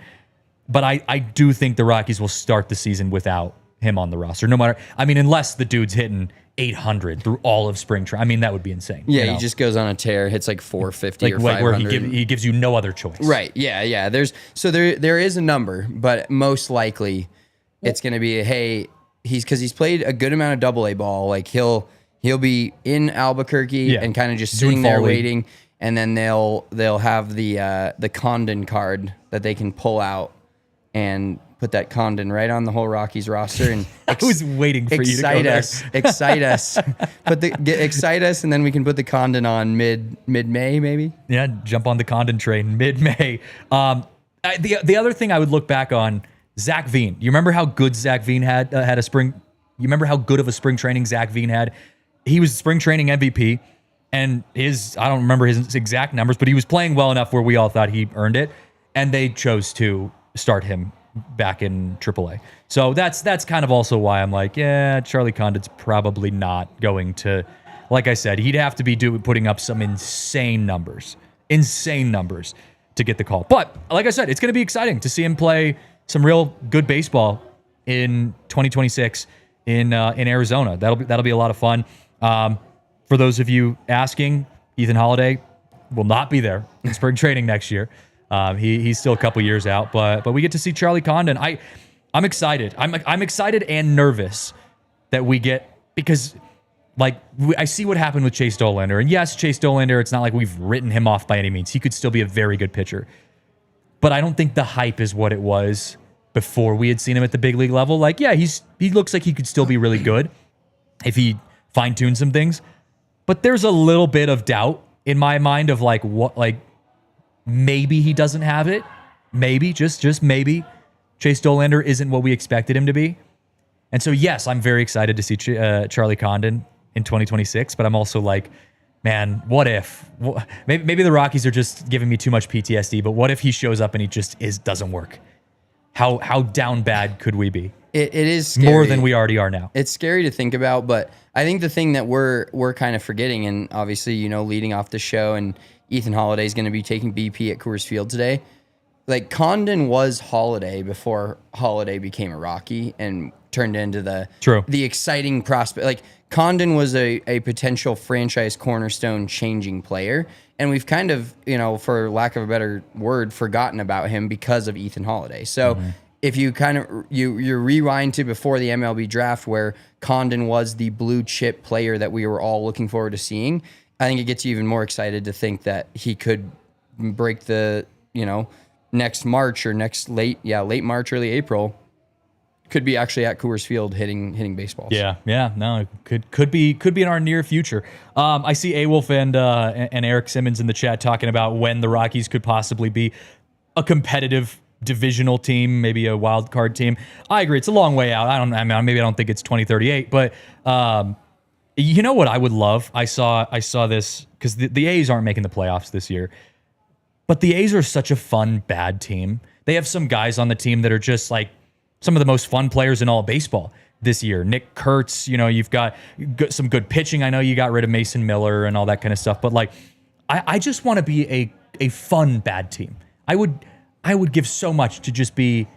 But I do think the Rockies will start the season without him on the roster, unless the dude's hitting 800 through all of spring training. That would be insane. Yeah, he just goes on a tear, hits like 450 or 500. Where he gives you no other choice. Right, yeah. There is a number, but most likely it's going to be, he's played a good amount of Double-A ball. Like he'll be in Albuquerque and kind of just sitting there waiting, and then they'll have the Condon card that they can pull out and put that Condon right on the whole Rockies roster. And I was waiting for you to go there. Excite us, excite us, and then we can put the Condon on mid-May maybe. Yeah, jump on the Condon train mid-May. The other thing I would look back on. Zach Veen. You remember how good Zach Veen had a spring? You remember how good of a spring training Zach Veen had? He was spring training MVP, and I don't remember his exact numbers, but he was playing well enough where we all thought he earned it, and they chose to start him back in AAA. So that's kind of also why I'm like, yeah, Charlie Condon's probably not going to, like I said, he'd have to be putting up some insane numbers to get the call. But like I said, it's going to be exciting to see him play some real good baseball in 2026 in Arizona. That'll be a lot of fun. For those of you asking, Ethan Holliday will not be there in spring training next year. He's still a couple years out, but we get to see Charlie Condon. I'm excited. I'm excited and nervous that we get, because I see what happened with Chase Dollander, and yes, Chase Dollander, it's not like we've written him off by any means. He could still be a very good pitcher. But I don't think the hype is what it was before we had seen him at the big league level. He looks like he could still be really good if he fine-tuned some things. But there's a little bit of doubt in my mind of maybe he doesn't have it. Maybe, just maybe, Chase Dollander isn't what we expected him to be. And so, yes, I'm very excited to see Charlie Condon in 2026, but I'm also like, man, what if? Maybe the Rockies are just giving me too much PTSD, but what if he shows up and he just doesn't work? How down bad could we be? It is scary. More than we already are now. It's scary to think about, but I think the thing that we're kind of forgetting, and obviously, leading off the show, and Ethan Holliday is going to be taking BP at Coors Field today. Like, Condon was Holliday before Holliday became a Rocky and turned into the exciting prospect. Like, Condon was a potential franchise cornerstone changing player, and we've kind of, for lack of a better word, forgotten about him because of Ethan Holliday. So if you kind of you rewind to before the MLB draft, where Condon was the blue chip player that we were all looking forward to seeing, I think it gets you even more excited to think that he could break the, next March or late March, early April, could be actually at Coors Field hitting baseballs. Yeah, no, could be in our near future. I see A-Wolf and Eric Simmons in the chat talking about when the Rockies could possibly be a competitive divisional team, maybe a wild card team. I agree, it's a long way out. Maybe I don't think it's 2038, but you know what I would love? I saw this because the A's aren't making the playoffs this year, but the A's are such a fun bad team. They have some guys on the team that are just like some of the most fun players in all of baseball this year. Nick Kurtz, you've got some good pitching. I know you got rid of Mason Miller and all that kind of stuff, but like, I just want to be a fun bad team. I would give so much to just be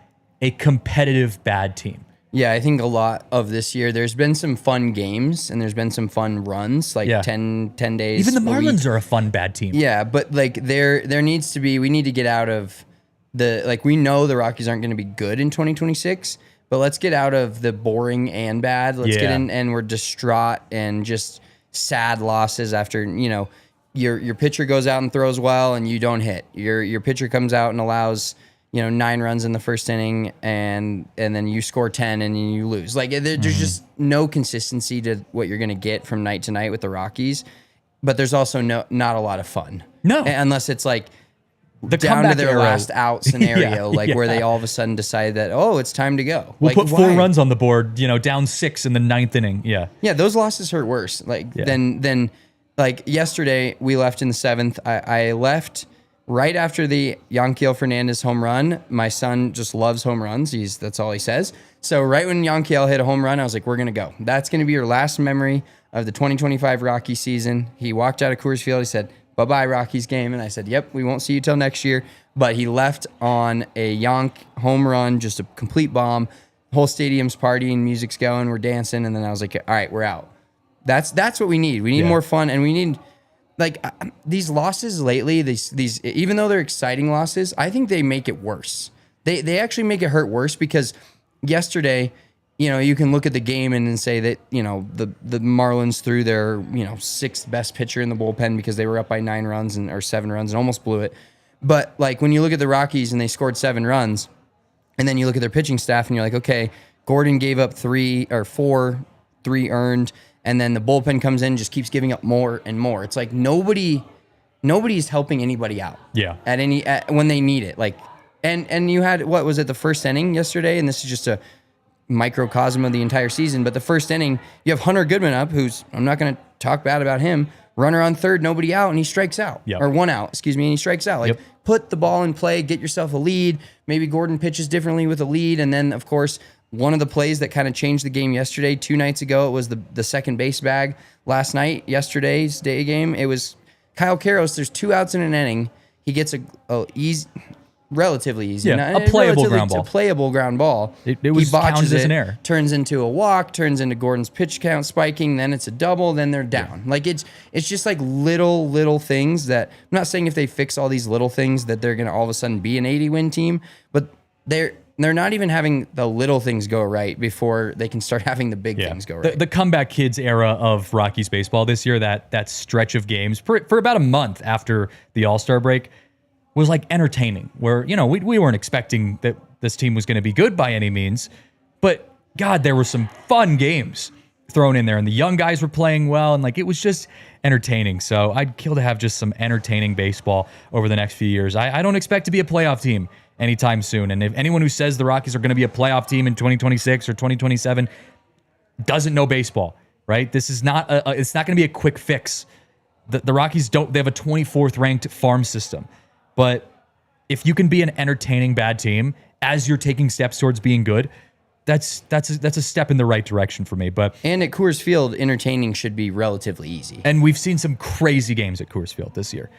a competitive bad team. Yeah, I think a lot of this year, there's been some fun games and there's been some fun runs, like 10 days. Even the Marlins are a fun bad team. Yeah, but like there needs to be, we need to get out of we know the Rockies aren't going to be good in 2026, but let's get out of the boring and bad. Let's get in, and we're distraught and just sad losses after, your pitcher goes out and throws well and you don't hit. Your pitcher comes out and allows, 9 runs in the first inning and then you score 10 and you lose. Like, there's just no consistency to what you're going to get from night to night with the Rockies, but there's also not a lot of fun. No. Unless it's like, the down to their arrow. last out scenario, where they all of a sudden decide that, it's time to go. We'll like, put 4 runs on the board, down 6 in the 9th inning. Yeah. Yeah, those losses hurt worse. Than like yesterday, we left in the 7th. I left right after the Yanquiel Fernandez home run. My son just loves home runs. That's all he says. So right when Yanquiel hit a home run, I was like, we're going to go. That's going to be your last memory of the 2025 Rocky season. He walked out of Coors Field. He said, bye-bye, Rockies game. And I said, yep, we won't see you till next year. But he left on a Yank home run, just a complete bomb. Whole stadium's partying, music's going, we're dancing. And then I was like, all right, we're out. That's what we need. We need more fun. And we need, like, these losses lately, these even though they're exciting losses, I think they make it worse. They actually make it hurt worse because yesterday, you can look at the game and then say that, the Marlins threw their, 6th best pitcher in the bullpen because they were up by 9 runs or 7 runs and almost blew it. But like when you look at the Rockies and they scored 7 runs, and then you look at their pitching staff and you're like, okay, Gordon gave up 3 earned, and then the bullpen comes in and just keeps giving up more and more. It's like nobody's helping anybody out. Yeah. When they need it. Like, and you had, what was it, the first inning yesterday? And this is just a microcosm of the entire season, but the first inning, you have Hunter Goodman up, who's, I'm not going to talk bad about him, runner on third, nobody out, and he strikes out. Yep. Or 1 out, and he strikes out. Like, put the ball in play, get yourself a lead. Maybe Gordon pitches differently with a lead, and then, of course, one of the plays that kind of changed the game yesterday, 2 nights ago, it was the second base bag. Last night, yesterday's day game, it was Kyle Karros. There's 2 outs in an inning. He gets a easy, relatively easy. Yeah, a playable ground ball. A playable ground ball. It was counted as an error. Turns into a walk, turns into Gordon's pitch count spiking, then it's a double, then they're down. Yeah. Like, it's just like little things that, I'm not saying if they fix all these little things that they're going to all of a sudden be an 80-win team, but they're not even having the little things go right before they can start having the big things go right. The comeback kids era of Rockies baseball this year, that stretch of games for about a month after the All-Star break, was like entertaining, where, we weren't expecting that this team was going to be good by any means, but God, there were some fun games thrown in there, and the young guys were playing well, and like, it was just entertaining. So I'd kill to have just some entertaining baseball over the next few years. I don't expect to be a playoff team anytime soon, and if anyone who says the Rockies are going to be a playoff team in 2026 or 2027 doesn't know baseball, right? This is not it's not going to be a quick fix The Rockies they have a 24th ranked farm system. But if you can be an entertaining bad team as you're taking steps towards being good, that's a step in the right direction for me. And at Coors Field, entertaining should be relatively easy. And we've seen some crazy games at Coors Field this year.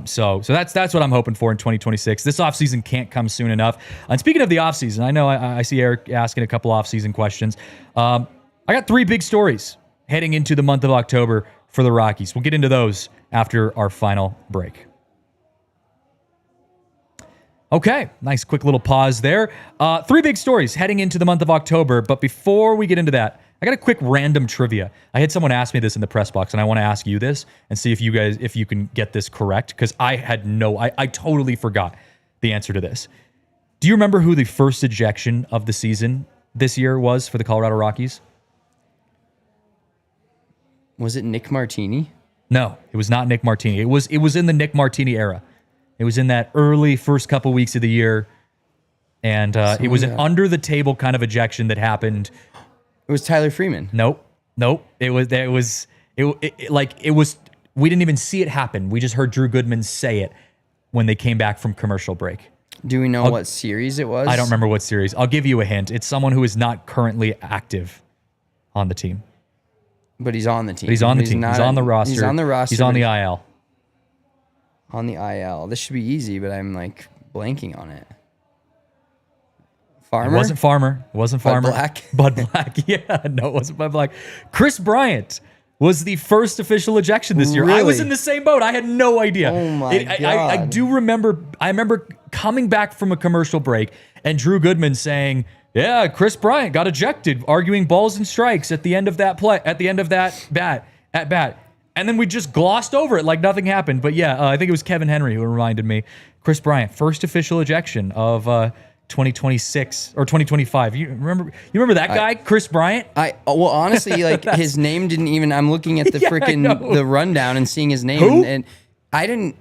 So that's what I'm hoping for in 2026. This offseason can't come soon enough. And speaking of the offseason, I know I see Eric asking a couple offseason questions. I got 3 big stories heading into the month of October for the Rockies. We'll get into those after our final break. Okay, nice quick little pause there. 3 big stories heading into the month of October. But before we get into that, I got a quick random trivia. I had someone ask me this in the press box, and I want to ask you this and see if you can get this correct, because I totally forgot the answer to this. Do you remember who the first ejection of the season this year was for the Colorado Rockies? Was it Nick Martini? No, it was not Nick Martini. It was in the Nick Martini era. It was in that early first couple weeks of the year, and it was an under the table kind of ejection that happened. It was Tyler Freeman. Nope. It was. We didn't even see it happen. We just heard Drew Goodman say it when they came back from commercial break. Do we know what series it was? I don't remember what series. I'll give you a hint. It's someone who is not currently active on the team. But he's on the team. He's on the team. He's on the roster. He's on the roster. He's on the IL. On the IL. This should be easy, but I'm like blanking on it. Farmer? It wasn't Farmer. Bud Black? Bud Black. Yeah, no, it wasn't Bud Black. Chris Bryant was the first official ejection this year. Really? I was in the same boat. I had no idea. Oh my God. I do remember. I remember coming back from a commercial break and Drew Goodman saying, "Yeah, Chris Bryant got ejected, arguing balls and strikes at the end of that play, at the end of that bat." And then we just glossed over it like nothing happened. But yeah, I think it was Kevin Henry who reminded me. Chris Bryant, first official ejection of 2026 or 2025. You remember that guy, Chris Bryant? Well, honestly, like his name didn't even. I'm looking at the the rundown and seeing his name, Who? and I didn't.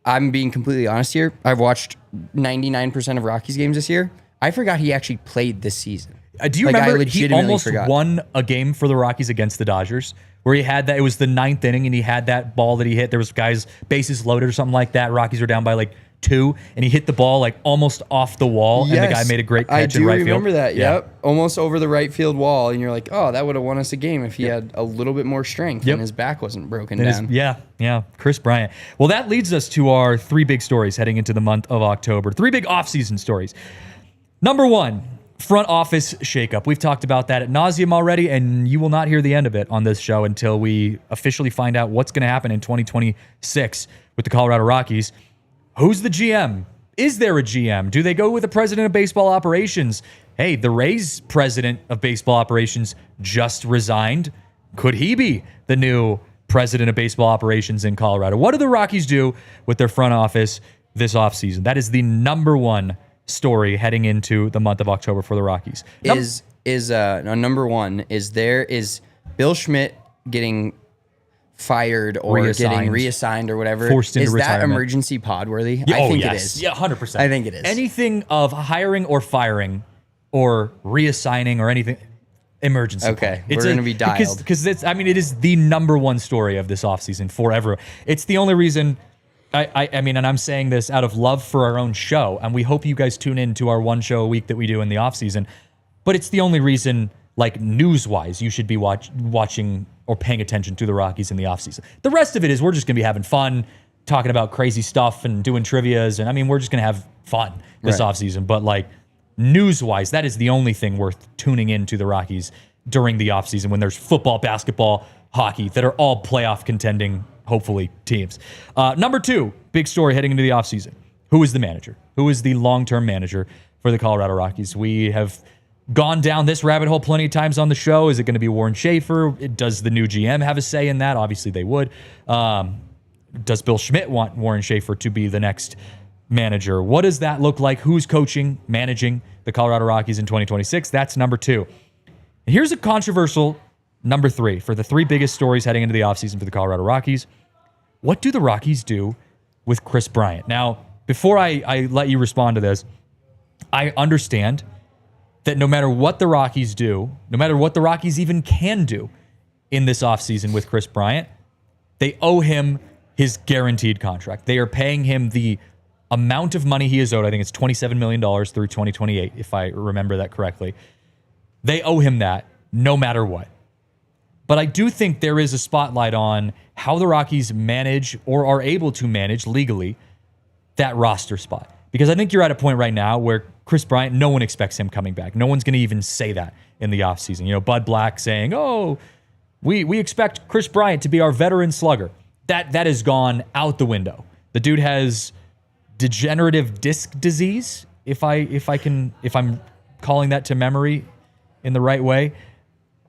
I'm being completely honest here. I've watched 99% of Rockies games this year. I forgot he actually played this season. Do you remember he almost won a game for the Rockies against the Dodgers, where he had that? It was the 9th inning, and he had that ball that he hit. There was guys bases loaded or something like that. Rockies were down by like 2, and he hit the ball like almost off the wall, and the guy made a great catch in right field. I do remember that. Yeah. Yep, almost over the right field wall, and you're like, oh, that would have won us a game if he had a little bit more strength and his back wasn't broken down. Yeah, Chris Bryant. Well, that leads us to our 3 big stories heading into the month of October. 3 big offseason stories. Number 1. Front office shakeup. We've talked about that ad nauseum already, and you will not hear the end of it on this show until we officially find out what's going to happen in 2026 with the Colorado Rockies. Who's the GM? Is there a GM? Do they go with the president of baseball operations? Hey, the Rays president of baseball operations just resigned. Could he be the new president of baseball operations in Colorado? What do the Rockies do with their front office this offseason? That is the number 1 story heading into the month of October for the Rockies. Number 1 is Bill Schmidt getting fired or getting reassigned or whatever. Forced into retirement. Is that emergency pod worthy? Yeah, I think yes. it is. Yeah, 100%. I think it is. Anything of hiring or firing or reassigning or anything, emergency. Okay, we're going to be dialed. Because it is the number 1 story of this offseason forever. It's the only reason. I mean, and I'm saying this out of love for our own show, and we hope you guys tune in to our 1 show a week that we do in the offseason, but it's the only reason, like news-wise, you should be watching or paying attention to the Rockies in the offseason. The rest of it is we're just going to be having fun, talking about crazy stuff and doing trivias, and I mean, we're just going to have fun this offseason, but like news-wise, that is the only thing worth tuning into the Rockies during the offseason when there's football, basketball, hockey that are all playoff contending, hopefully, teams. Number 2, big story heading into the offseason. Who is the manager? Who is the long-term manager for the Colorado Rockies? We have gone down this rabbit hole plenty of times on the show. Is it going to be Warren Schaefer? Does the new GM have a say in that? Obviously, they would. Does Bill Schmidt want Warren Schaefer to be the next manager? What does that look like? Who's coaching, managing the Colorado Rockies in 2026? That's number 2. And here's a controversial number 3 for the 3 biggest stories heading into the offseason for the Colorado Rockies. What do the Rockies do with Chris Bryant? Now, before I let you respond to this, I understand that no matter what the Rockies do, no matter what the Rockies even can do in this offseason with Chris Bryant, They owe him his guaranteed contract. They are paying him the amount of money he is owed. I think it's $27 million through 2028, if I remember that correctly. They owe him that no matter what. But I do think there is a spotlight on how the Rockies manage or are able to manage legally that roster spot. Because I think you're at a point right now where Kris Bryant, no one expects him coming back. No one's going to even say that in the offseason. You know, Bud Black saying, oh, we expect Kris Bryant to be our veteran slugger. That has gone out the window. The dude has degenerative disc disease, if I'm calling that to memory in the right way.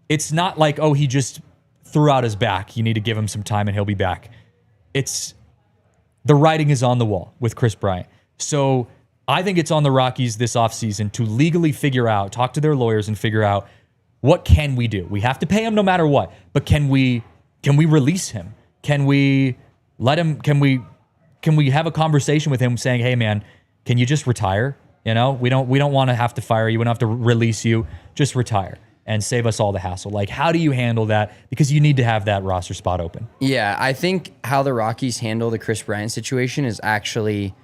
It's not like, oh, he just threw out his back. You need to give him some time and he'll be back. It's the writing is on the wall with Kris Bryant. So I think it's on the Rockies this offseason to legally figure out, talk to their lawyers and figure out, what can we do? We have to pay him no matter what, but can we release him? Can we let him, can we have a conversation with him saying, hey man, can you just retire? You know, we don't want to have to fire you. We don't have to release you. Just retire and save us all the hassle. Like, how do you handle that? Because you need to have that roster spot open. Yeah, I think how the Rockies handle the Kris Bryant situation is actually,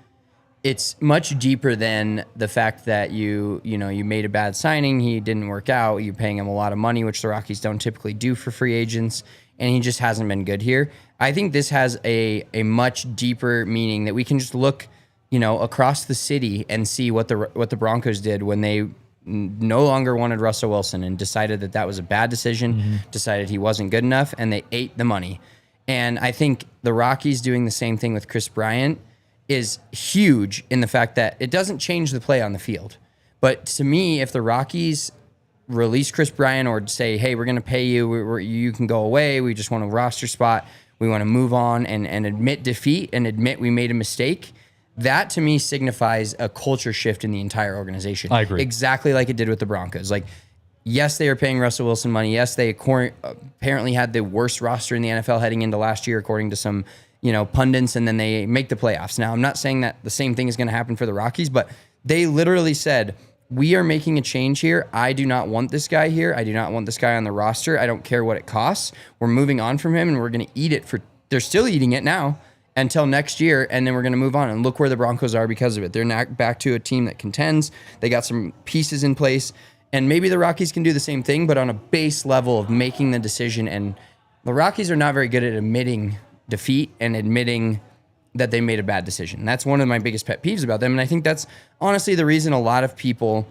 it's much deeper than the fact that you made a bad signing, he didn't work out, you're paying him a lot of money, which the Rockies don't typically do for free agents, and he just hasn't been good here. I think this has a much deeper meaning that we can just look, across the city and see what the Broncos did when they no longer wanted Russell Wilson and decided that was a bad decision, decided he wasn't good enough, and they ate the money. And I think the Rockies doing the same thing with Kris Bryant is huge in the fact that it doesn't change the play on the field. But to me, if the Rockies release Kris Bryant or say, hey, we're going to pay you, you can go away, we just want a roster spot, we want to move on and admit defeat and admit we made a mistake, that to me signifies a culture shift in the entire organization. I agree. Exactly like it did with the Broncos. Like, yes, they were paying Russell Wilson money. Yes, they apparently had the worst roster in the NFL heading into last year, according to some pundits, and then they make the playoffs. Now, I'm not saying that the same thing is going to happen for the Rockies, but they literally said, we are making a change here. I do not want this guy here. I do not want this guy on the roster. I don't care what it costs. We're moving on from him, and we're going to eat it they're still eating it now until next year, and then we're going to move on. And look where the Broncos are because of it. They're now back to a team that contends. They got some pieces in place, and maybe the Rockies can do the same thing, but on a base level of making the decision. And the Rockies are not very good at admitting defeat and admitting that they made a bad decision. That's one of my biggest pet peeves about them. And I think that's honestly the reason a lot of people,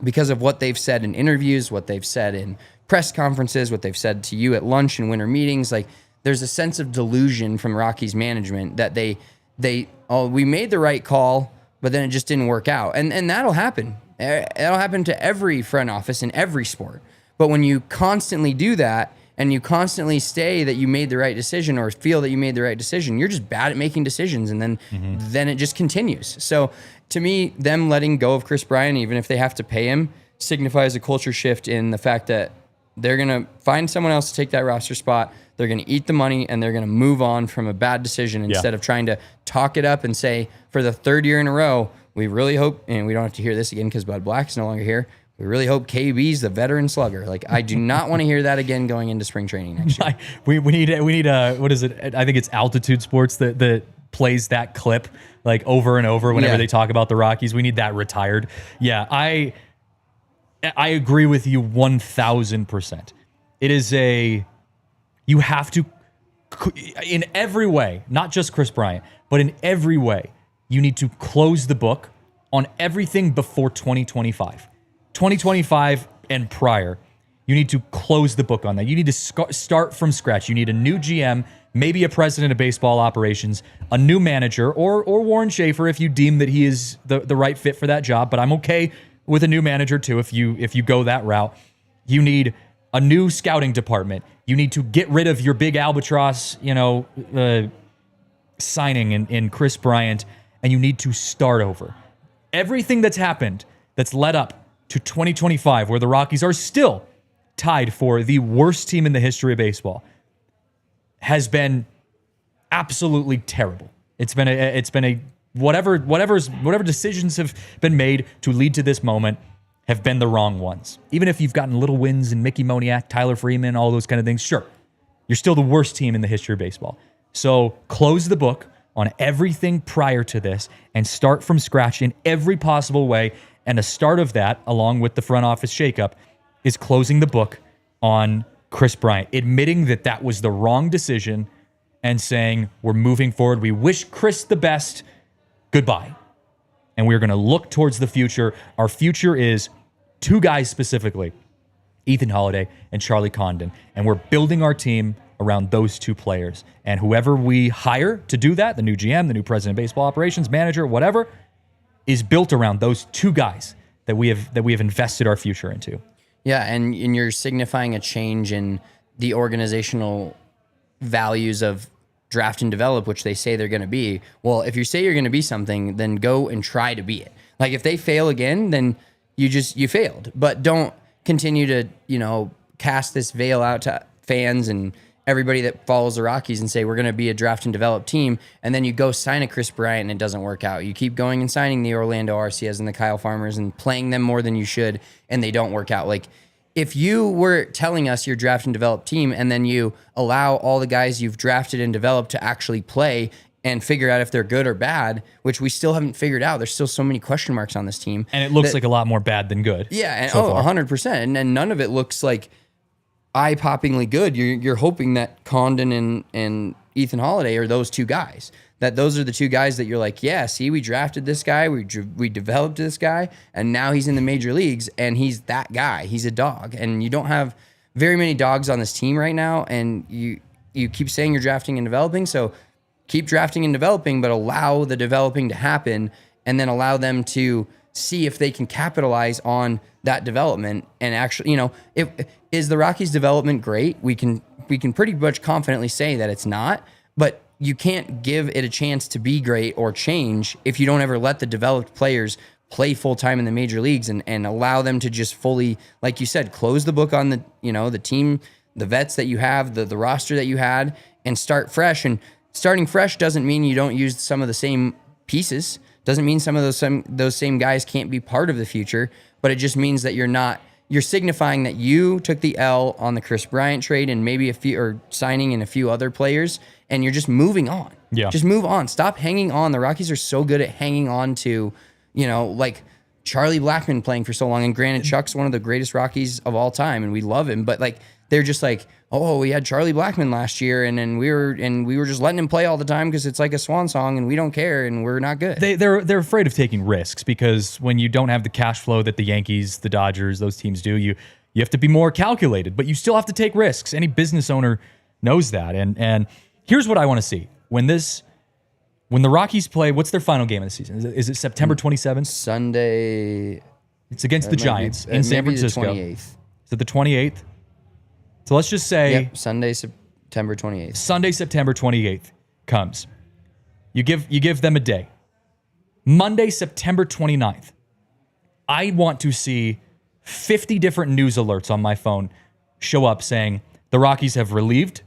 because of what they've said in interviews, what they've said in press conferences, what they've said to you at lunch and winter meetings, like there's a sense of delusion from Rockies management that we made the right call, but then it just didn't work out. And that'll happen. It'll happen to every front office in every sport. But when you constantly do that, and you constantly say that you made the right decision or feel that you made the right decision, you're just bad at making decisions, and then it just continues. So to me, them letting go of Kris Bryant, even if they have to pay him, signifies a culture shift in the fact that they're going to find someone else to take that roster spot, they're going to eat the money, and they're going to move on from a bad decision instead of trying to talk it up and say, for the third year in a row, we really hope, and we don't have to hear this again because Bud Black's no longer here, we really hope KB's the veteran slugger. Like, I do not want to hear that again going into spring training next year. We need what is it? I think it's Altitude Sports that plays that clip like over and over whenever they talk about the Rockies. We need that retired. Yeah, I agree with you 1,000%. It is you have to, in every way, not just Kris Bryant, but in every way, you need to close the book on everything before 2025. 2025 and prior, you need to close the book on that. You need to start from scratch. You need a new GM, maybe a president of baseball operations, a new manager, or Warren Schaefer if you deem that he is the right fit for that job. But I'm okay with a new manager too if you go that route. You need a new scouting department. You need to get rid of your big albatross, signing in Kris Bryant, and you need to start over. Everything that's happened that's led up to 2025, where the Rockies are still tied for the worst team in the history of baseball, has been absolutely terrible. It's been a whatever decisions have been made to lead to this moment have been the wrong ones. Even if you've gotten little wins in Mickey Moniak, Tyler Freeman, all those kind of things, sure. You're still the worst team in the history of baseball. So close the book on everything prior to this and start from scratch in every possible way. And the start of that, along with the front office shakeup, is closing the book on Kris Bryant, admitting that that was the wrong decision and saying, we're moving forward. We wish Kris the best. Goodbye. And we're going to look towards the future. Our future is two guys specifically, Ethan Holliday and Charlie Condon. And we're building our team around those two players. And whoever we hire to do that, the new GM, the new president of baseball operations, manager, whatever, is built around those two guys that we have invested our future into. Yeah, and you're signifying a change in the organizational values of draft and develop, which they say they're going to be. Well, if you say you're going to be something, then go and try to be it. Like if they fail again, then you failed. But don't continue to, cast this veil out to fans and everybody that follows the Rockies and say we're going to be a draft and develop team, and then you go sign a Kris Bryant and it doesn't work out. You keep going and signing the Orlando Arcias and the Kyle Farmers and playing them more than you should, and they don't work out. Like if you were telling us your draft and develop team and then you allow all the guys you've drafted and developed to actually play and figure out if they're good or bad, which we still haven't figured out. There's still so many question marks on this team. And it looks like a lot more bad than good. Yeah, and 100%. And none of it looks like eye-poppingly good. You're hoping that Condon and Ethan Holliday are those two guys. That those are the two guys that you're like, yeah, see, we drafted this guy, we developed this guy, and now he's in the major leagues, and he's that guy. He's a dog. And you don't have very many dogs on this team right now, and you keep saying you're drafting and developing, so keep drafting and developing, but allow the developing to happen, and then allow them to see if they can capitalize on that development. And actually, is the Rockies development great? We can pretty much confidently say that it's not, but you can't give it a chance to be great or change if you don't ever let the developed players play full time in the major leagues and allow them to just fully, like you said, close the book on the team, the vets that you have, the roster that you had, and start fresh. And starting fresh doesn't mean you don't use some of the same pieces. Doesn't mean some of those same guys can't be part of the future, but it just means that you're signifying that you took the L on the Kris Bryant trade and maybe signing in a few other players, and you're just moving on. Yeah. Just move on. Stop hanging on. The Rockies are so good at hanging on to, like Charlie Blackmon playing for so long. And granted, Chuck's one of the greatest Rockies of all time, and we love him, but like they're just like, oh, we had Charlie Blackmon last year, and then we were just letting him play all the time because it's like a swan song, and we don't care, and we're not good. They're afraid of taking risks because when you don't have the cash flow that the Yankees, the Dodgers, those teams do, you have to be more calculated, but you still have to take risks. Any business owner knows that. And here's what I want to see when the Rockies play. What's their final game of the season? Is it September 27th? Sunday. It's against the Giants in San Francisco. The 28th. Is it the 28th? So let's just say Sunday, September 28th. Sunday, September 28th comes. You give them a day. Monday, September 29th. I want to see 50 different news alerts on my phone show up saying the Rockies have relieved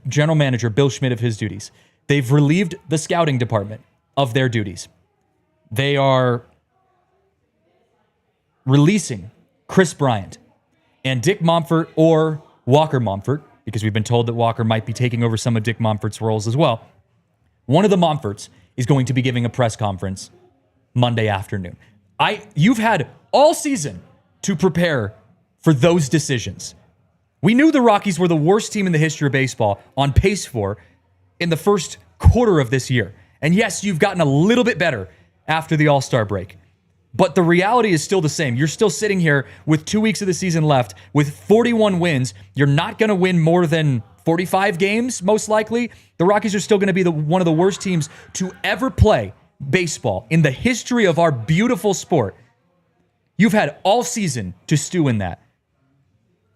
general manager Bill Schmidt of his duties. They've relieved the scouting department of their duties. They are releasing Kris Bryant and Dick Monfort or Walker Monfort, because we've been told that Walker might be taking over some of Dick Monfort's roles as well. One of the Monforts is going to be giving a press conference Monday afternoon. You've had all season to prepare for those decisions. We knew the Rockies were the worst team in the history of baseball on pace for in the first quarter of this year. And yes, you've gotten a little bit better after the All-Star break. But the reality is still the same. You're still sitting here with 2 weeks of the season left with 41 wins. You're not going to win more than 45 games, most likely. The Rockies are still going to be one of the worst teams to ever play baseball in the history of our beautiful sport. You've had all season to stew in that.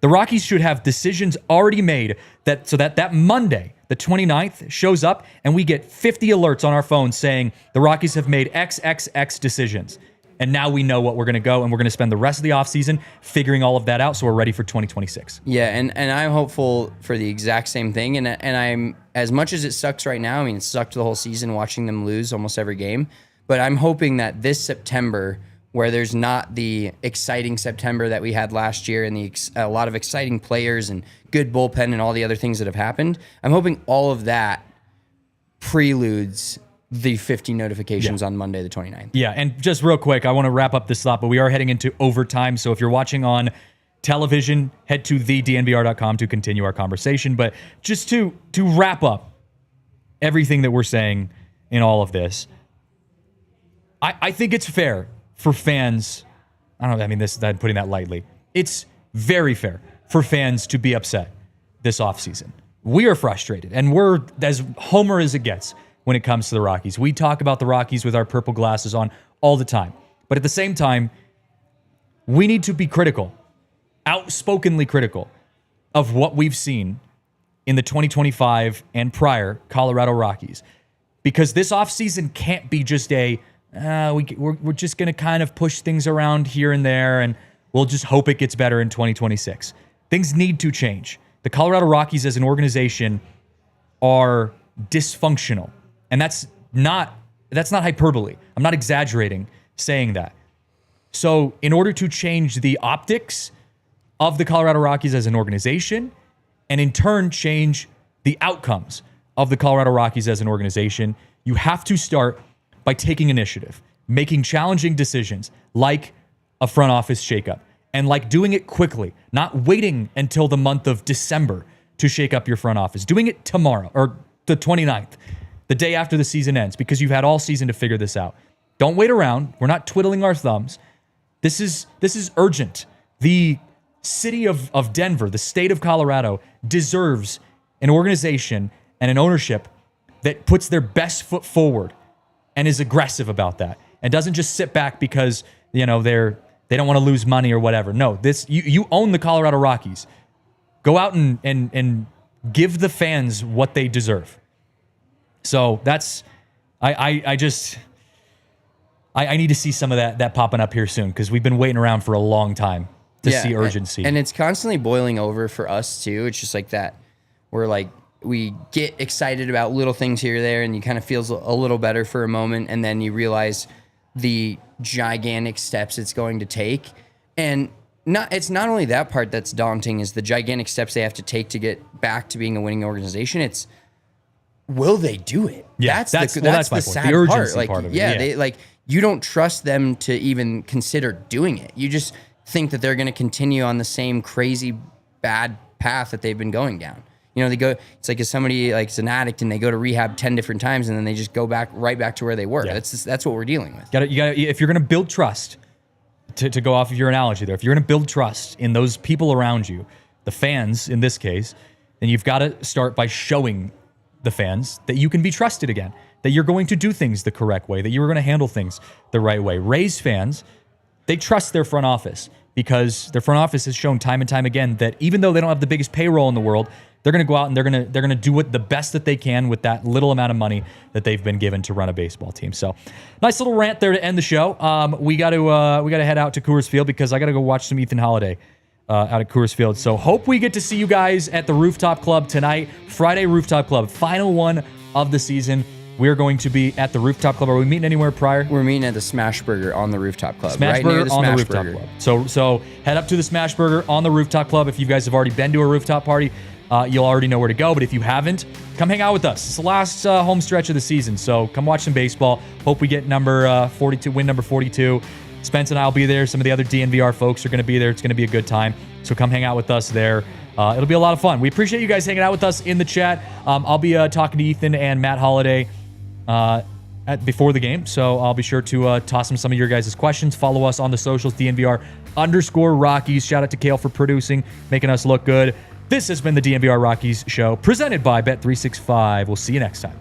The Rockies should have decisions already made so that Monday, the 29th, shows up and we get 50 alerts on our phones saying the Rockies have made XXX decisions. And now we know what we're going to go, and we're going to spend the rest of the offseason figuring all of that out so we're ready for 2026. Yeah, and I'm hopeful for the exact same thing. And I'm, as much as it sucks right now, I mean, it sucked the whole season watching them lose almost every game, but I'm hoping that this September where there's not the exciting September that we had last year and a lot of exciting players and good bullpen and all the other things that have happened. I'm hoping all of that preludes the 50 notifications on Monday the 29th. Yeah, and just real quick, I want to wrap up this thought, but we are heading into overtime. So if you're watching on television, head to thednvr.com to continue our conversation. But just to wrap up everything that we're saying in all of this, I think it's fair for fans. I'm putting that lightly. It's very fair for fans to be upset this offseason. We are frustrated, and we're as homer as it gets when it comes to the Rockies. We talk about the Rockies with our purple glasses on all the time. But at the same time, we need to be critical, outspokenly critical, of what we've seen in the 2025 and prior Colorado Rockies. Because this offseason can't be just we're just going to kind of push things around here and there, and we'll just hope it gets better in 2026. Things need to change. The Colorado Rockies as an organization are dysfunctional. And that's not hyperbole. I'm not exaggerating saying that. So in order to change the optics of the Colorado Rockies as an organization, and in turn change the outcomes of the Colorado Rockies as an organization, you have to start by taking initiative, making challenging decisions like a front office shakeup, and like doing it quickly, not waiting until the month of December to shake up your front office. Doing it tomorrow or the 29th. The day after the season ends, because you've had all season to figure this out. Don't wait around. We're not twiddling our thumbs. This is urgent. The city of Denver, the state of Colorado, deserves an organization and an ownership that puts their best foot forward and is aggressive about that, and doesn't just sit back because they don't want to lose money or whatever. No, you own the Colorado Rockies. Go out and give the fans what they deserve. So that's, I need to see some of that popping up here soon, because we've been waiting around for a long time to see urgency. And it's constantly boiling over for us too. It's just like that. We get excited about little things here or there, and you kind of feels a little better for a moment, and then you realize the gigantic steps it's going to take. And it's not only that part that's daunting, is the gigantic steps they have to take to get back to being a winning organization. It's, will they do it? Yeah, that's the sad part. They you don't trust them to even consider doing it. You just think that they're going to continue on the same crazy bad path that they've been going down. They go. It's like if somebody is an addict and they go to rehab 10 different times and then they just go right back to where they were. Yeah. That's what we're dealing with. You gotta, if you're going to build trust, to go off of your analogy there, if you're going to build trust in those people around you, the fans in this case, then you've got to start by showing the fans that you can be trusted again, that you're going to do things the correct way, that you're going to handle things the right way. Rays fans, they trust their front office, because their front office has shown time and time again that even though they don't have the biggest payroll in the world, they're going to go out and they're going to do the best that they can with that little amount of money that they've been given to run a baseball team. So, nice little rant there to end the show. We got to head out to Coors Field, because I got to go watch some Ethan Holliday out at Coors Field. So hope we get to see you guys at the Rooftop Club tonight. Friday Rooftop Club, final one of the season. We're going to be at the Rooftop Club. Are we meeting anywhere prior? We're meeting at the Smash Burger on the Rooftop Club. Smash Burger on the Rooftop Club. So head up to the Smash Burger on the Rooftop Club. If you guys have already been to a rooftop party, you'll already know where to go. But if you haven't, come hang out with us. It's the last home stretch of the season, so come watch some baseball. Hope we get number 42, win number 42. Spence and I will be there. Some of the other DNVR folks are going to be there. It's going to be a good time. So come hang out with us there. It'll be a lot of fun. We appreciate you guys hanging out with us in the chat. I'll be talking to Ethan and Matt Holliday before the game, so I'll be sure to toss them some of your guys' questions. Follow us on the socials, DNVR_Rockies. Shout out to Kale for producing, making us look good. This has been the DNVR Rockies show, presented by Bet365. We'll see you next time.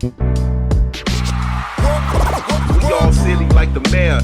We all silly like the mayor.